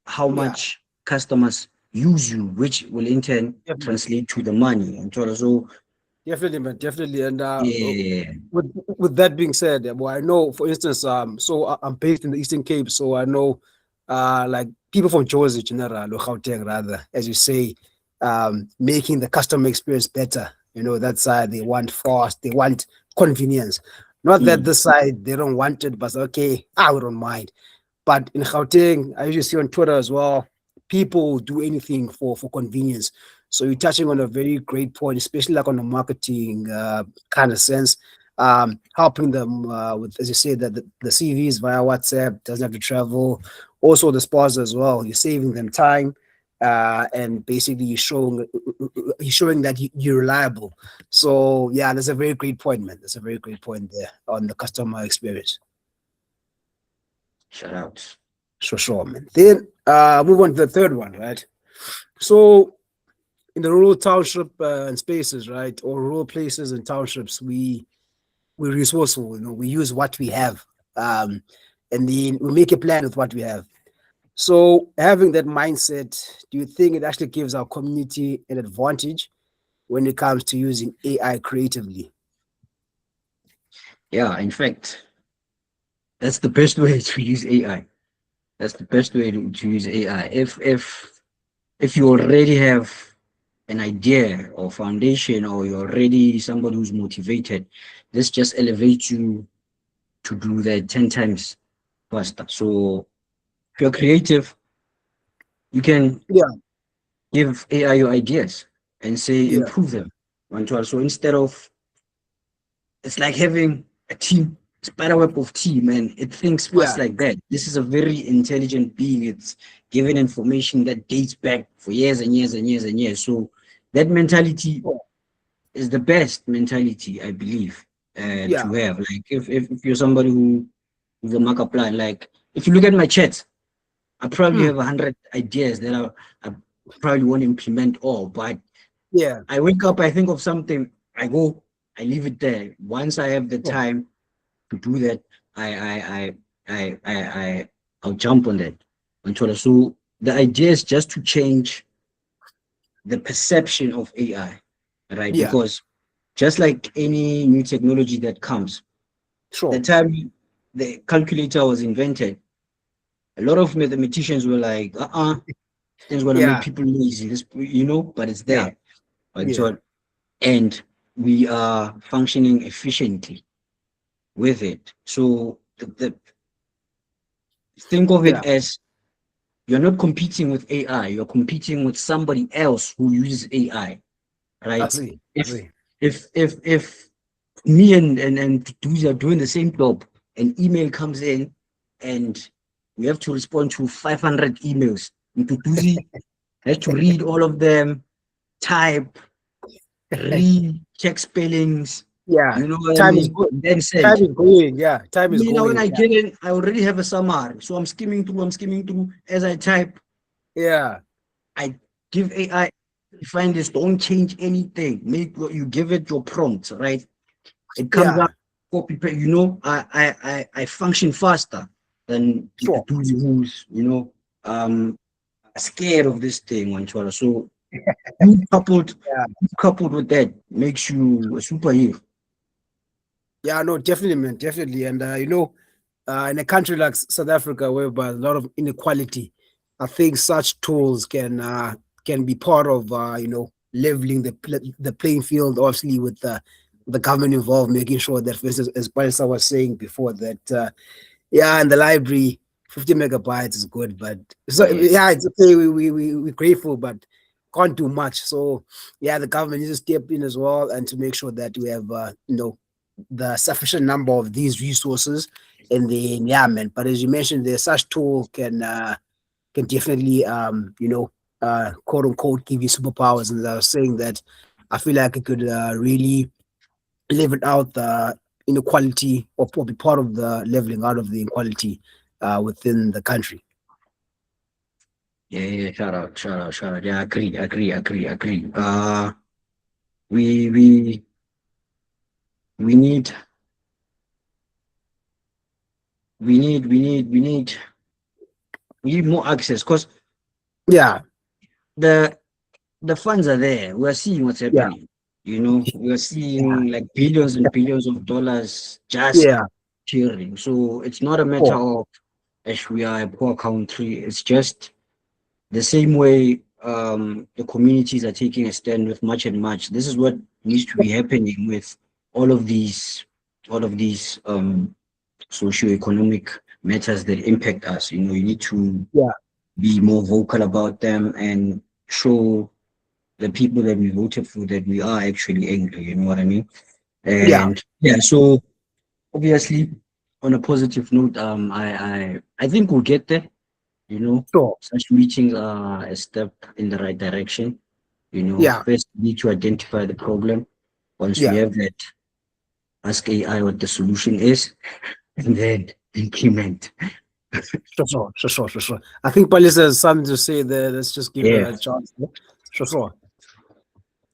how yeah. much customers use you, which will in turn Definitely. translate to the money. And so Definitely, man, definitely. And yeah, with that being said, well, I know, for instance, I'm based in the Eastern Cape, so I know, like people from Jersey, general, or Gauteng, rather, as you say, making the customer experience better. You know, that side they want fast, they want convenience. Not that mm, this side they don't want it, but okay, I don't mind. But in Gauteng, I usually see on Twitter as well, people will do anything for convenience. So you're touching on a very great point, especially like on the marketing kind of sense, helping them with, as you say, the CVs via WhatsApp, doesn't have to travel. Also the spas as well. You're saving them time, and basically you're showing that you're reliable. So yeah, that's a very great point, man. That's a very great point there on the customer experience. Shout out. Sure, man. Then move on to the third one, right? So in the rural township and spaces, right, or rural places and townships, we're resourceful. We use what we have, um, and then we make a plan with what we have. So having that mindset, do you think it actually gives our community an advantage when it comes to using AI creatively? Yeah, in fact, that's the best way to use AI. That's the best way to use AI. If you already have an idea or foundation, or you're already somebody who's motivated, this just elevates you to do that 10 times faster. So if you're creative, you can Yeah, give AI your ideas and say yeah, improve them. So instead of, it's like having a team, spider web of team, and it thinks fast yeah, like that. This is a very intelligent being. It's given information that dates back for years and years and years and years. So that mentality yeah, is the best mentality, I believe, yeah. to have. Like if you're somebody who's a markup plan, like if you look at my chat, I probably Mm, have 100 ideas that I probably won't implement all, but yeah, I wake up, I think of something, I go, I leave it there. Once I have the sure, time to do that, I I I I'll jump on that. So the idea is just to change the perception of AI, right? yeah, Because just like any new technology that comes, the sure, time the calculator was invented, a lot of mathematicians were like, things gonna make yeah, people lazy, but it's yeah, there. And yeah, so, and we are functioning efficiently with it. So think of yeah. it as you're not competing with AI, you're competing with somebody else who uses AI, I right? see, I If see. if me and Duzi are doing the same job, an email comes in and we have to respond to 500 emails. And Duzi has to read all of them, type, read, check spellings, Yeah, you know what I time is mean? good. Then Time send. is going. Yeah, time is Me now, when going. I Yeah, get in, I already have a summary. So I'm skimming through as I type. yeah, I give AI, find this, don't change anything. You give it your prompt, right? It comes yeah. out, copy paste, I function faster than Sure. who's, um scared of this thing, one choice. So you Yeah. coupled with that makes you a superhero. Yeah, no, definitely, man, definitely. And in a country like South Africa, whereby a lot of inequality, I think such tools can be part of leveling the playing field. Obviously, with the government involved, making sure that, for instance, as Balisa was saying before, that yeah, in the library, 50 megabytes is good, but so Yeah, yeah, it's okay. We're grateful, but can't do much. So yeah, the government needs to step in as well and to make sure that we have the sufficient number of these resources. And then yeah, man. But as you mentioned, the such tool can definitely quote unquote give you superpowers. And I was saying that I feel like it could really level out the inequality or be part of the leveling out of the inequality within the country. yeah. Shout out. Yeah, agree. We we we need we need more access because Yeah, the the funds are there. We're seeing what's yeah, happening. We're yeah, seeing like billions and billions of dollars just yeah. cheering. So it's not a matter Cool. of as we are a poor country. It's just the same way the communities are taking a stand with much and much. This is what needs to be happening with all of these all of these socio-economic matters that impact us. You need to Yeah, be more vocal about them and show the people that we voted for that we are actually angry, you know what I mean? yeah. And yeah, so obviously on a positive note, I think we'll get there, you know. Sure. Such meetings are a step in the right direction. Yeah, First we need to identify the problem. Once we yeah. have that, ask AI what the solution is, and then implement. Sure. I think Palisa has something to say there. Let's just give her Yeah. a chance. Sure.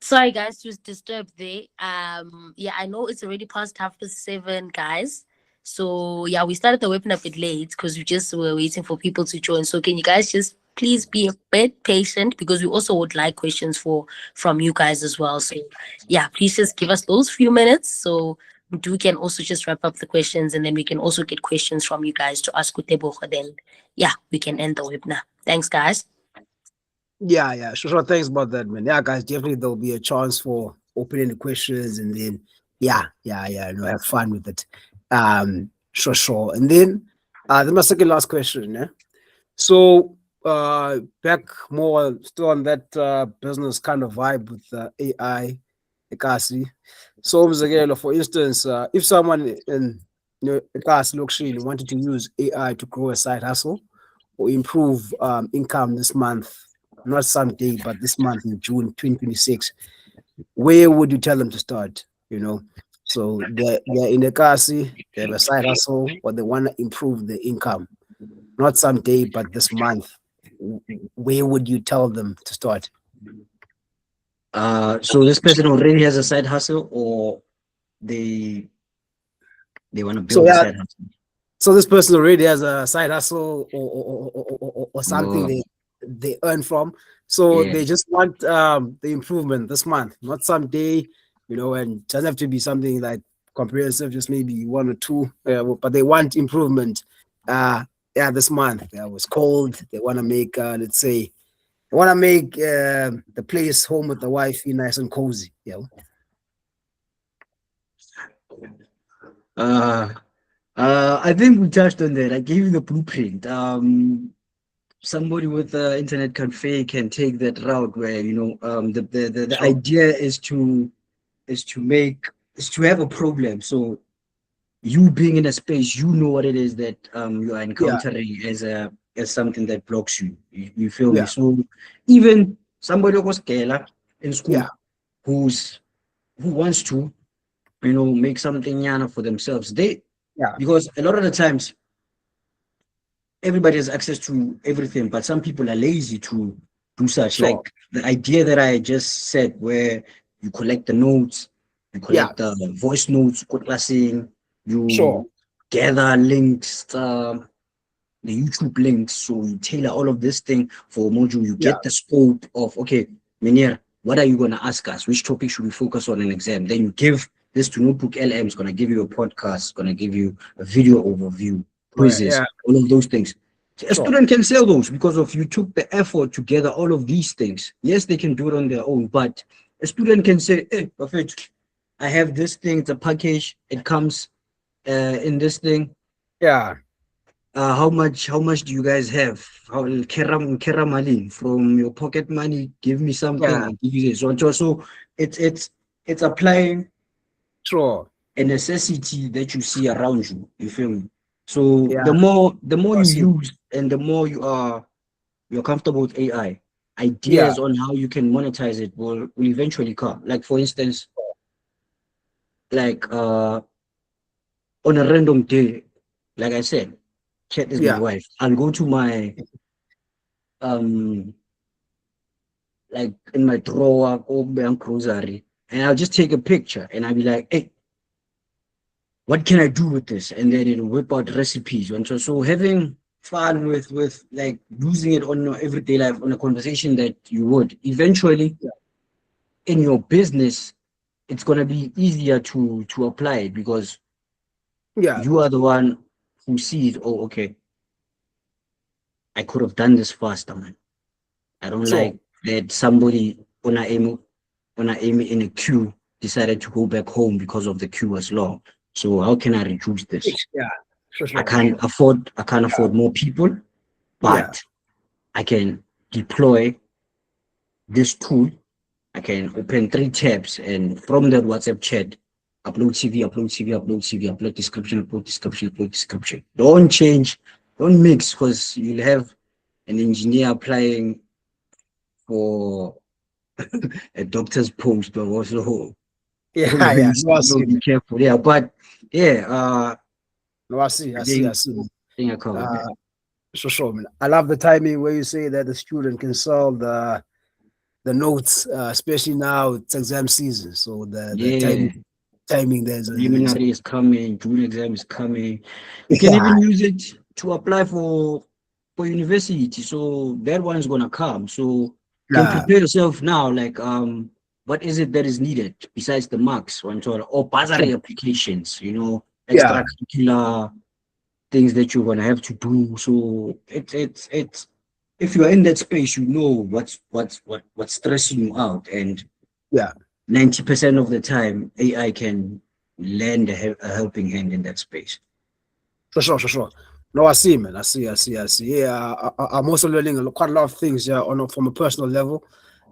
Sorry guys to disturb there. Yeah, I know it's already past 7:30, guys. So yeah, we started the webinar a bit late because we just were waiting for people to join. So can you guys just please be a bit patient because we also would like questions from you guys as well. So yeah, please just give us those few minutes so we can also just wrap up the questions and then we can also get questions from you guys to ask Kuteboga. Then yeah, we can end the webinar. Thanks guys. Yeah. Sure. Thanks about that, man. Yeah, guys, definitely there'll be a chance for opening the questions and then have fun with it. Sure. And then my second last question, yeah. So back more still on that business kind of vibe with AI, EKASI. So again, for instance, if someone in EKASI luxury wanted to use AI to grow a side hustle or improve income this month, not someday, but this month in June 2026, where would you tell them to start? So they're in EKASI, they have a side hustle, or they want to improve their income, not someday, but this month. Where would you tell them to start? So this person already has a side hustle, or they want to So build a side hustle. so this person already has a side hustle or something Oh, they earn from. So yeah. they just want the improvement this month, not someday, and it doesn't have to be something like comprehensive, just maybe one or two, but they want improvement. This month. It was cold. They want to make, let's say, they want to make the place home with the wife nice and cozy. Uh, I think we touched on that. I gave you the blueprint. Somebody with the internet cafe can take that route where the Sure. idea is to have a problem. So you being in a space, you know what it is that you are encountering as something that blocks you. You feel me? Yeah. So even somebody who's in school Yeah. who wants to make something yana for themselves, because a lot of the times everybody has access to everything, but some people are lazy to do such. Sure. Like the idea that I just said, where you collect the notes, you collect the voice notes, you Sure. gather links, the YouTube links. So you tailor all of this thing for a module. You get the scope of, okay, Menier, what are you going to ask us? Which topic should we focus on in exam? Then you give this to Notebook LM. It's going to give you a podcast, it's going to give you a video overview, quizzes, all of those things. So a student can sell those because of you took the effort to gather all of these things. Yes, they can do it on their own, but a student can say, hey, perfect, I have this thing, it's a package, it comes in this thing. Yeah. How much do you guys have? Kera mali from your pocket money, give me something, I'll give you this. So it's applying a necessity that you see around you. You feel me? So the more you use and the more you're comfortable with AI, ideas on how you can monetize it will eventually come. Like for instance, like on a random day, like I said, Chat is my wife. I'll go to my like in my drawer or bank grocery, and I'll just take a picture and I'll be like, hey, what can I do with this? And then it'll whip out recipes. And so having fun with like using it on your everyday life, on a conversation that you would eventually in your business, it's gonna be easier to apply it because you are the one who sees, oh, okay, I could have done this faster, man. I don't like that somebody on a in a queue decided to go back home because of the queue was long. So how can I reduce this? I can't afford more people, but I can deploy this tool. I can open 3 tabs, and from that WhatsApp chat, upload CV, upload CV, upload CV, upload description, upload description, upload description. Don't change, don't mix, because you'll have an engineer applying for a doctor's post, but also be careful. Yeah, but yeah, no, I see. I think I covered that. Sure, man. I love the timing where you say that the student can solve the notes, especially now it's exam season. So the Yeah, timing there's preliminary is coming, June exam is coming. You can yeah, even use it to apply for university. So that one's gonna come. So you can yeah, prepare yourself now, like what is it that is needed besides the marks, one sort of, or bursary applications, yeah, extracurricular things that you're gonna have to do. So it's if you're in that space, you know what's stressing you out, and yeah. 90% of the time, AI can lend a helping hand in that space. Sure. No, I see, man. I see. Yeah, I'm also learning quite a lot of things. Yeah, from a personal level.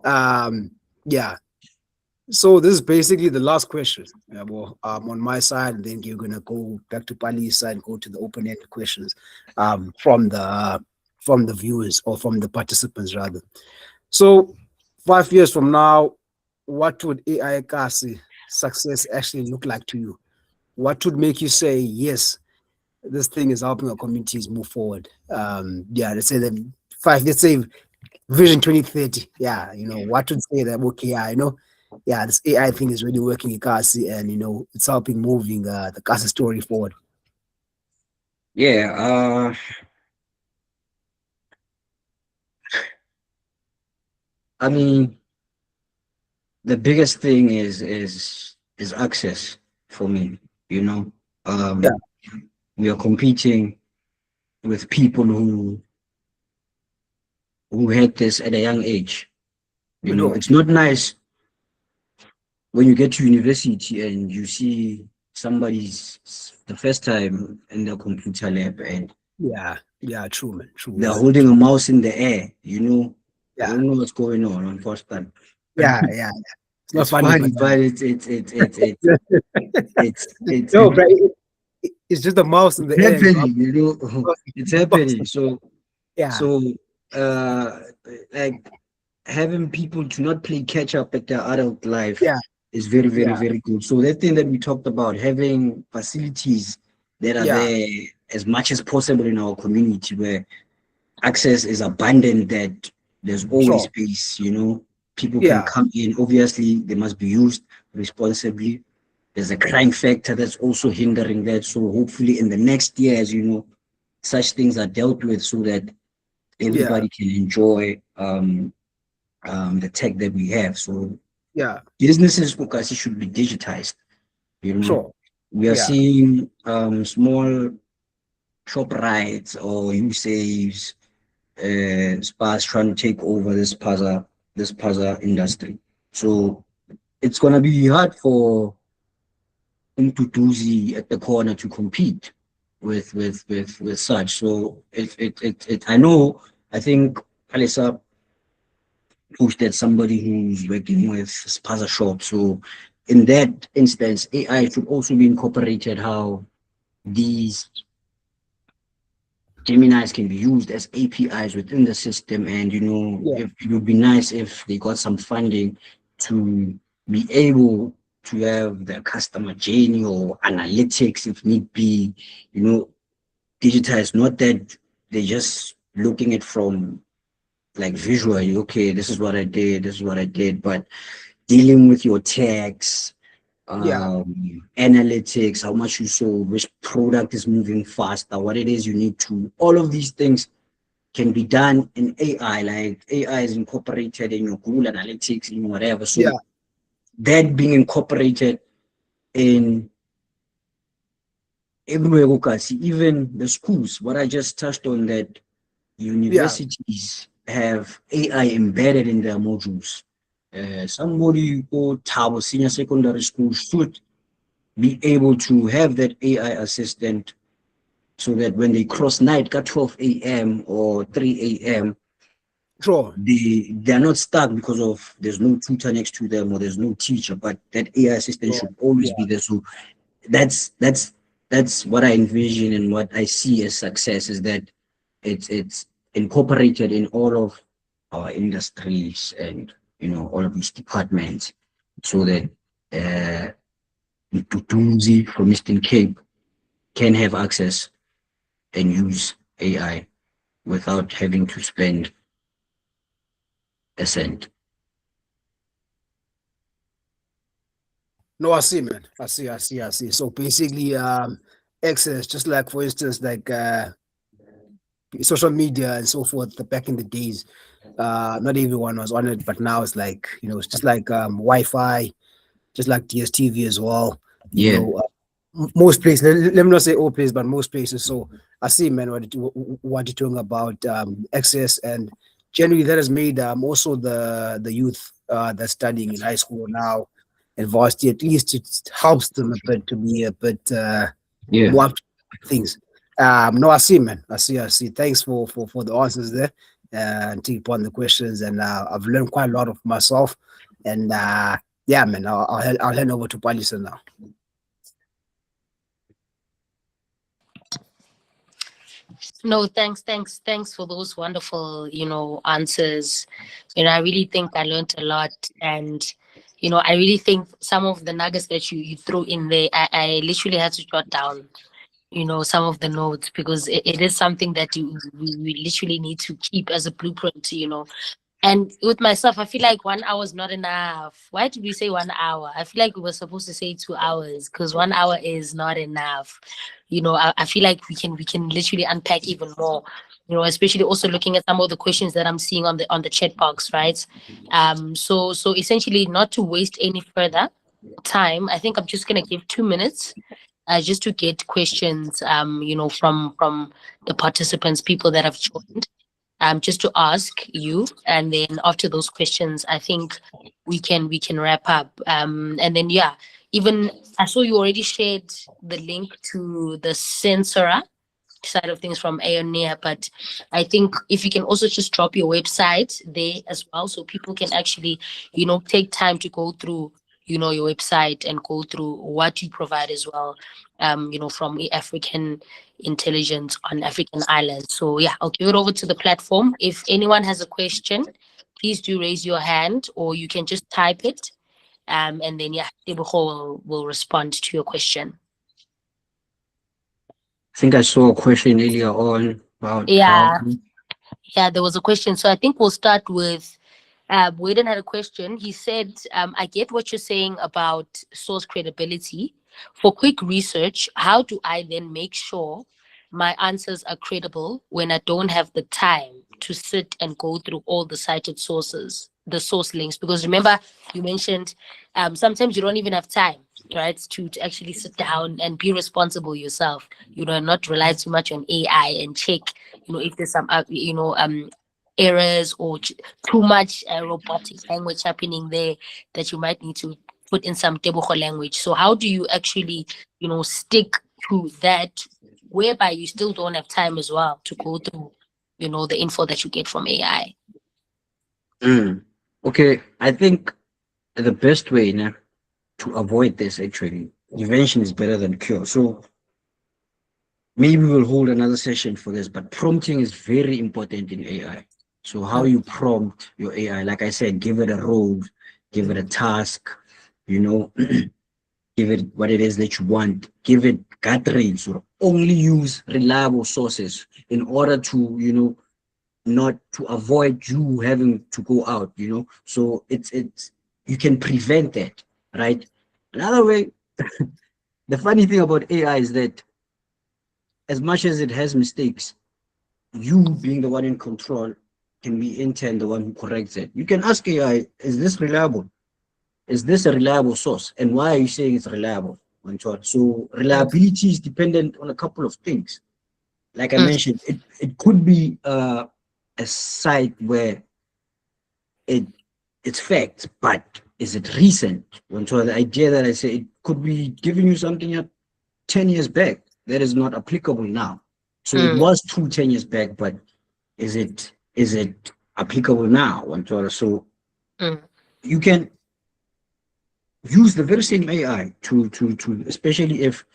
Yeah. So this is basically the last question. Yeah, well, on my side, and then you're gonna go back to Pali's side and go to the open-ended questions, from the viewers or from the participants rather. So, 5 years from now, what would AI EKASI success actually look like to you? What would make you say yes? This thing is helping our communities move forward. Yeah, let's say that let's say Vision 2030. Yeah, what would say that, okay, yeah, yeah, this AI thing is really working in Kasi, and it's helping moving the Kasi story forward. Yeah, I mean, the biggest thing is access for me. You know, Yeah, um, we are competing with people who had this at a young age. You know, sure. it's not nice when you get to university and you see somebody's the first time in the computer lab and Yeah, true, man, true. they're holding a mouse in the air, they Yeah, don't know what's going on first time. yeah. It's not It's funny, but funny, but it's no, but it's just a mouse in the air. And happening, it's happening. So yeah, so uh like having people to not play catch up at their adult life yeah, is very, very, yeah, very good. So that thing that we talked about, having facilities that are yeah, there as much as possible in our community where access is abundant, that there's always sure. space, people can Yeah, come in. Obviously, they must be used responsibly. There's a crime factor that's also hindering that. So hopefully in the next years, such things are dealt with so that yeah, everybody can enjoy the tech that we have. So yeah, businesses focus should be digitized. You know, sure. we are Yeah, seeing small shop rights or saves spas trying to take over this puzzle industry. So it's gonna be hard for Umtutuzi at the corner to compete with such. So I think Alisa posted somebody who's working with spaza shop. So in that instance, AI should also be incorporated how these Geminis can be used as APIs within the system. And, yeah, if it would be nice if they got some funding to be able to have the customer journey or analytics, if need be, digitized, not that they're just looking at from like visually, okay, this is what I did, but dealing with your tax, yeah, analytics, how much you sold, which product is moving faster, what it is you need to, all of these things can be done in AI. Like AI is incorporated in your Google Analytics, in whatever. yeah, So that being incorporated in everywhere, okay, see, even the schools, what I just touched on, that yeah, universities have AI embedded in their modules. Somebody or Tabo Senior Secondary School should be able to have that AI assistant so that when they cross night at 12 a.m. or 3 a.m., sure. they're not stuck because of there's no tutor next to them or there's no teacher, but that AI assistant Sure. should always Yeah, be there. So that's what I envision and what I see as success, is that it's incorporated in all of our industries and all of these departments, so that Tutunzi from Eastern Cape can have access and use AI. without having to spend a cent. No, I see, man. I see. So basically, access, just like for instance, like social media and so forth, back in the days, not everyone was on it, but now it's like, it's just like Wi-Fi, just like DSTV as well. Yeah. Most places, let me not say all places, but most places. So I see, man, what you're talking about, access, and generally that has made also the youth that's studying in high school now and varsity, at least it helps them a bit to be a bit Yeah. more up to things. No, I see, man. I see. Thanks for the answers there and take upon the questions. And I've learned quite a lot of myself. And yeah, man, I'll hand over to Palisa now. No, thanks for those wonderful, answers. I really think I learned a lot, and I really think some of the nuggets that you threw in there, I literally had to jot down, some of the notes, because it is something that we literally need to keep as a blueprint, And with myself, I feel like 1 hour is not enough. Why did we say 1 hour? I feel like we were supposed to say 2 hours, because 1 hour is not enough. I feel like we can literally unpack even more. Especially also looking at some of the questions that I'm seeing on the chat box, right? So essentially, not to waste any further time, I think I'm just gonna give 2 minutes, just to get questions, from the participants, people that have joined, just to ask you, and then after those questions, I think we can wrap up. And then yeah, even I saw you already shared the link to the Sensora side of things from AIONAI, but I think if you can also just drop your website there as well, so people can actually, take time to go through, your website and go through what you provide as well, from the African intelligence on African islands. So yeah, I'll give it over to the platform. If anyone has a question, please do raise your hand, or you can just type it, and then yeah, Tebogo will respond to your question. I think I saw a question earlier on about how. Yeah, there was a question. So I think we'll start with Wayden had a question. He said, I get what you're saying about source credibility. For quick research, how do I then make sure my answers are credible when I don't have the time to sit and go through all the cited sources, the source links? Because remember, you mentioned sometimes you don't even have time, right, to actually sit down and be responsible yourself, and not rely too much on AI and check, if there's some, errors or too much robotic language happening there, that you might need to put in some Tebogo language. So how do you actually, stick to that, whereby you still don't have time as well to go through, the info that you get from AI? Okay, I think the best way now to avoid this, actually, prevention is better than cure. So maybe we'll hold another session for this, but prompting is very important in AI. So how you prompt your AI, like I said, give it a role, give it a task, give it what it is that you want, give it guardrails, or only use reliable sources in order to, not to avoid you having to go out, So it's you can prevent that, right? Another way, the funny thing about AI is that as much as it has mistakes, you being the one in control can be in turn the one who corrects it. You can ask AI, is this reliable? Is this a reliable source? And why are you saying it's reliable? So reliability is dependent on a couple of things. Like I mentioned, it could be a site where it's fact, but is it recent? So the idea that I say, it could be giving you something at 10 years back that is not applicable now. So it was true 10 years back, but is it applicable now? So you can use the very same AI to especially if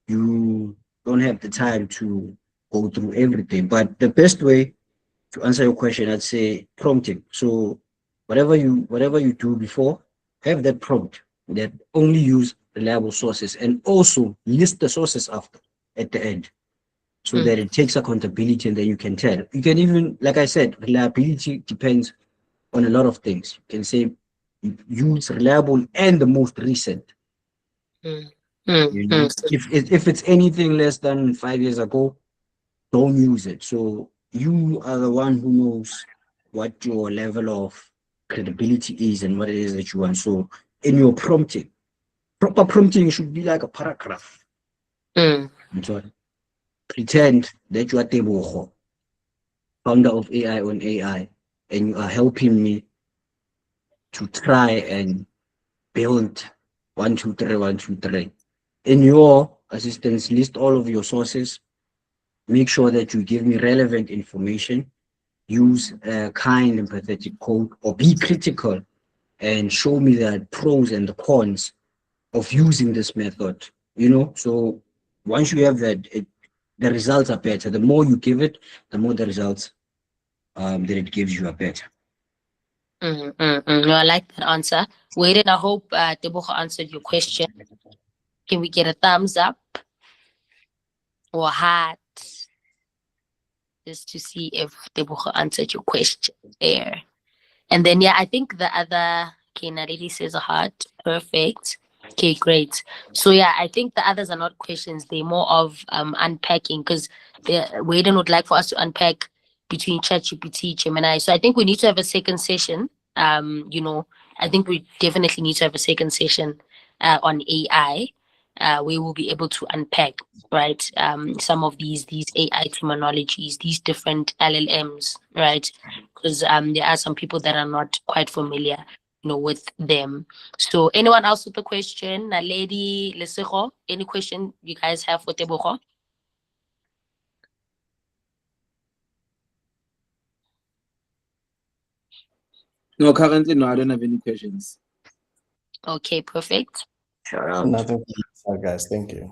you don't have the time to go through everything. But the best way to answer your question, I'd say prompting. So whatever you do before, have that prompt that only use reliable sources, and also list the sources after at the end. so that it takes accountability, and then you can tell. You can even, like I said, reliability depends on a lot of things. You can say use reliable and the most recent. You know, if it's anything less than 5 years ago, don't use it. So you are the one who knows what your level of credibility is and what it is that you want. So in your prompting, proper prompting should be like a paragraph. So pretend that you are Tebogo, founder of AIONAI, and you are helping me to try and build 1, 2, 3, 1, 2, 3. In your assistance, list all of your sources. Make sure that you give me relevant information. Use a kind, empathetic code, or be critical and show me the pros and the cons of using this method. You know, so once you have that, the results are better. The more you give it, the more the results that it gives you are better. No, I like that answer. Wait, and I hope Tebogo answered your question. Can we get a thumbs up or heart just to see if Tebogo answered your question there? And then, yeah, I think the other, okay, Nareli says a heart. Perfect. Okay, great. So, yeah, I think the others are not questions. They're more of unpacking, because Wayden would like for us to unpack between ChatGPT, Gemini. So I think we need to have a second session. You know, I think we definitely need to have a second session on AI. We will be able to unpack, right, some of these AI terminologies, these different LLMs, right? Because there are some people that are not quite familiar, you know, with them. So anyone else with a question? Lady Lesego, any question you guys have for Tebogo? No, currently, no, I don't have any questions. Okay, perfect. Sure. Nothing, guys. Thank you.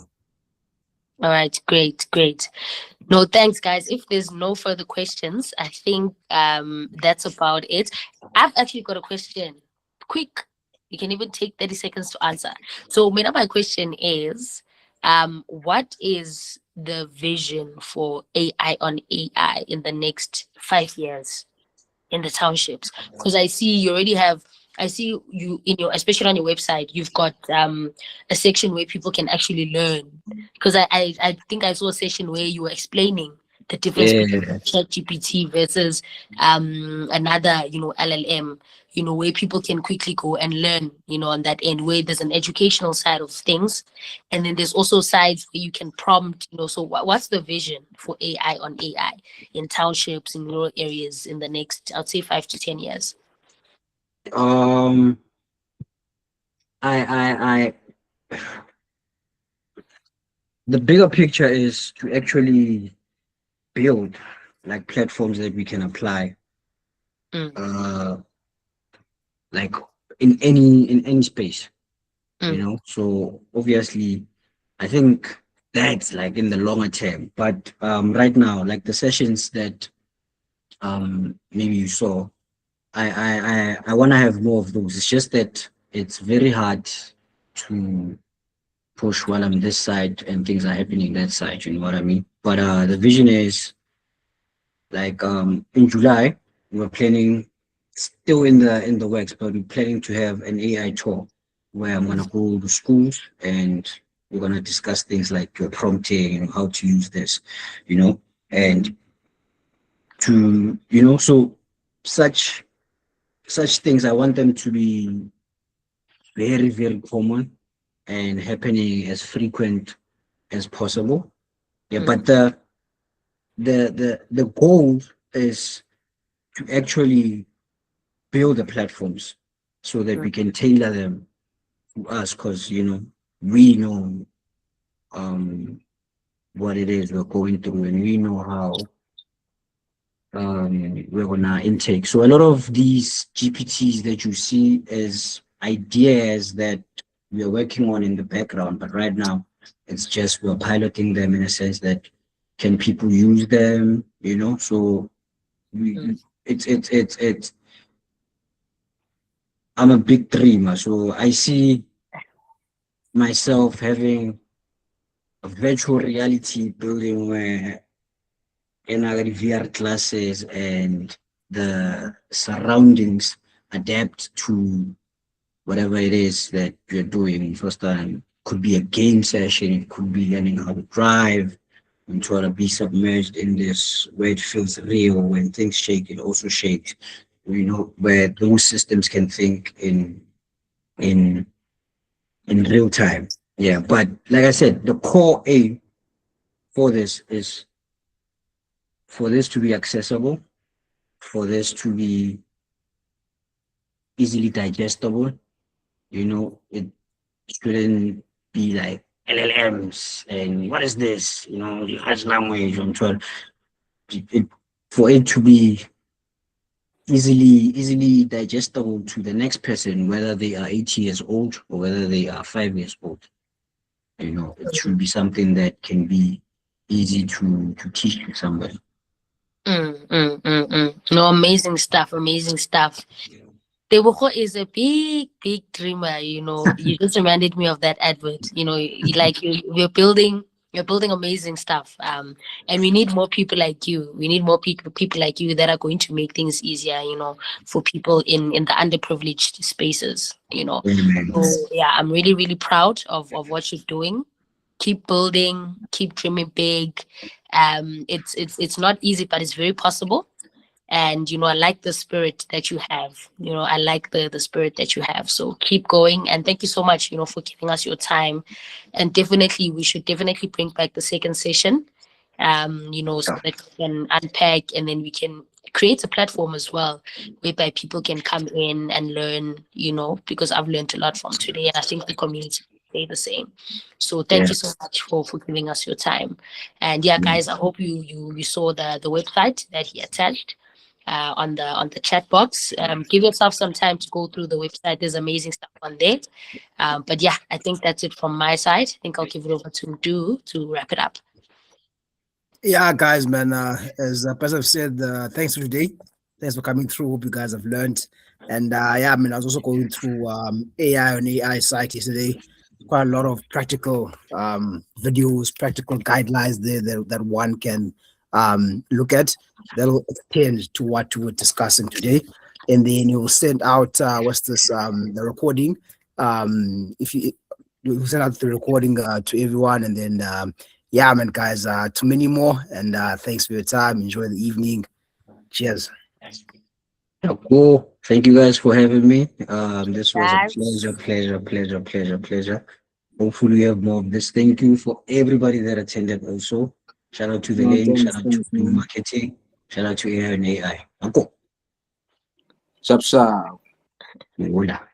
All right, great. No, thanks, guys. If there's no further questions, I think that's about it. I've actually got a question. Quick. You can even take 30 seconds to answer. So, my question is, what is the vision for AI on AI in the next 5 years in the townships? Because I see you in your, especially on your website, you've got a section where people can actually learn. Because I think I saw a session where you were explaining the difference between ChatGPT versus another, LLM, where people can quickly go and learn, on that end, where there's an educational side of things. And then there's also sides where you can prompt, so what's the vision for AI on AI in townships, in rural areas in the next, I'd say 5 to 10 years? I the bigger picture is to actually build like platforms that we can apply like in any space, so obviously I think that's like in the longer term, but right now, like the sessions that maybe you saw, I want to have more of those. It's just that it's very hard to push while I'm this side and things are happening that side, you know what I mean? But the vision is like in July we're planning, still in the works, but we're planning to have an AI tour where I'm gonna go to schools and we're gonna discuss things like your prompting and how to use this, and to so such things, I want them to be very, very common and happening as frequent as possible. Yeah, but the goal is to actually build the platforms so that we can tailor them to us, because we know what it is we're going through, and we know how we're gonna intake. So a lot of these GPTs that you see as ideas that we are working on in the background, but right now it's just we're piloting them in a sense that can people use them, so it's I'm a big dreamer, so I see myself having virtual reality building where in our VR classes and the surroundings adapt to whatever it is that you're doing. First time could be a game session, it could be learning how to drive and try to be submerged in this where it feels real. When things shake, it also shakes. Where those systems can think in in real time. Yeah, but like I said, the core aim for this is for this to be accessible, for this to be easily digestible. It shouldn't be like LLMs and what is this? The large language on Twitter. For it to be easily digestible to the next person, whether they are 80 years old or whether they are 5 years old. It should be something that can be easy to teach to somebody. No, amazing stuff. Amazing stuff. Tebogo is a big dreamer. You just reminded me of that advert. We're building amazing stuff. And we need more people like you. We need more people like you that are going to make things easier, for people in the underprivileged spaces, Amen. So yeah, I'm really, really proud of what you're doing. Keep building, keep dreaming big. It's not easy, but it's very possible. And I like the spirit that you have. I like the spirit that you have. So keep going, and thank you so much for giving us your time. And definitely we should definitely bring back the second session, so that we can unpack, and then we can create a platform as well whereby people can come in and learn, because I've learned a lot from today, and I think the community will say the same. So thank you so much for giving us your time. And yeah, guys, I hope you saw the website that he attached on the chat box. Give yourself some time to go through the website. There's amazing stuff on there. But yeah, I think that's it from my side. I think I'll give it over to Du to wrap it up. Yeah, guys, man. As Pastor said, thanks for today. Thanks for coming through. Hope you guys have learned. And I was also going through AI on AI site yesterday. Quite a lot of practical videos, practical guidelines there that one can look at. That'll extend to what we were discussing today. And then you'll send out the recording. If you send out the recording to everyone, and then yeah, man, guys, too many more. And thanks for your time. Enjoy the evening. Cheers. Cool. Thank you guys for having me. This was a Yes. pleasure. Hopefully we have more of this. Thank you for everybody that attended also. Shout out to the link, shout out to marketing, shout out to AIONAI. Uncle. Sharp. Hola.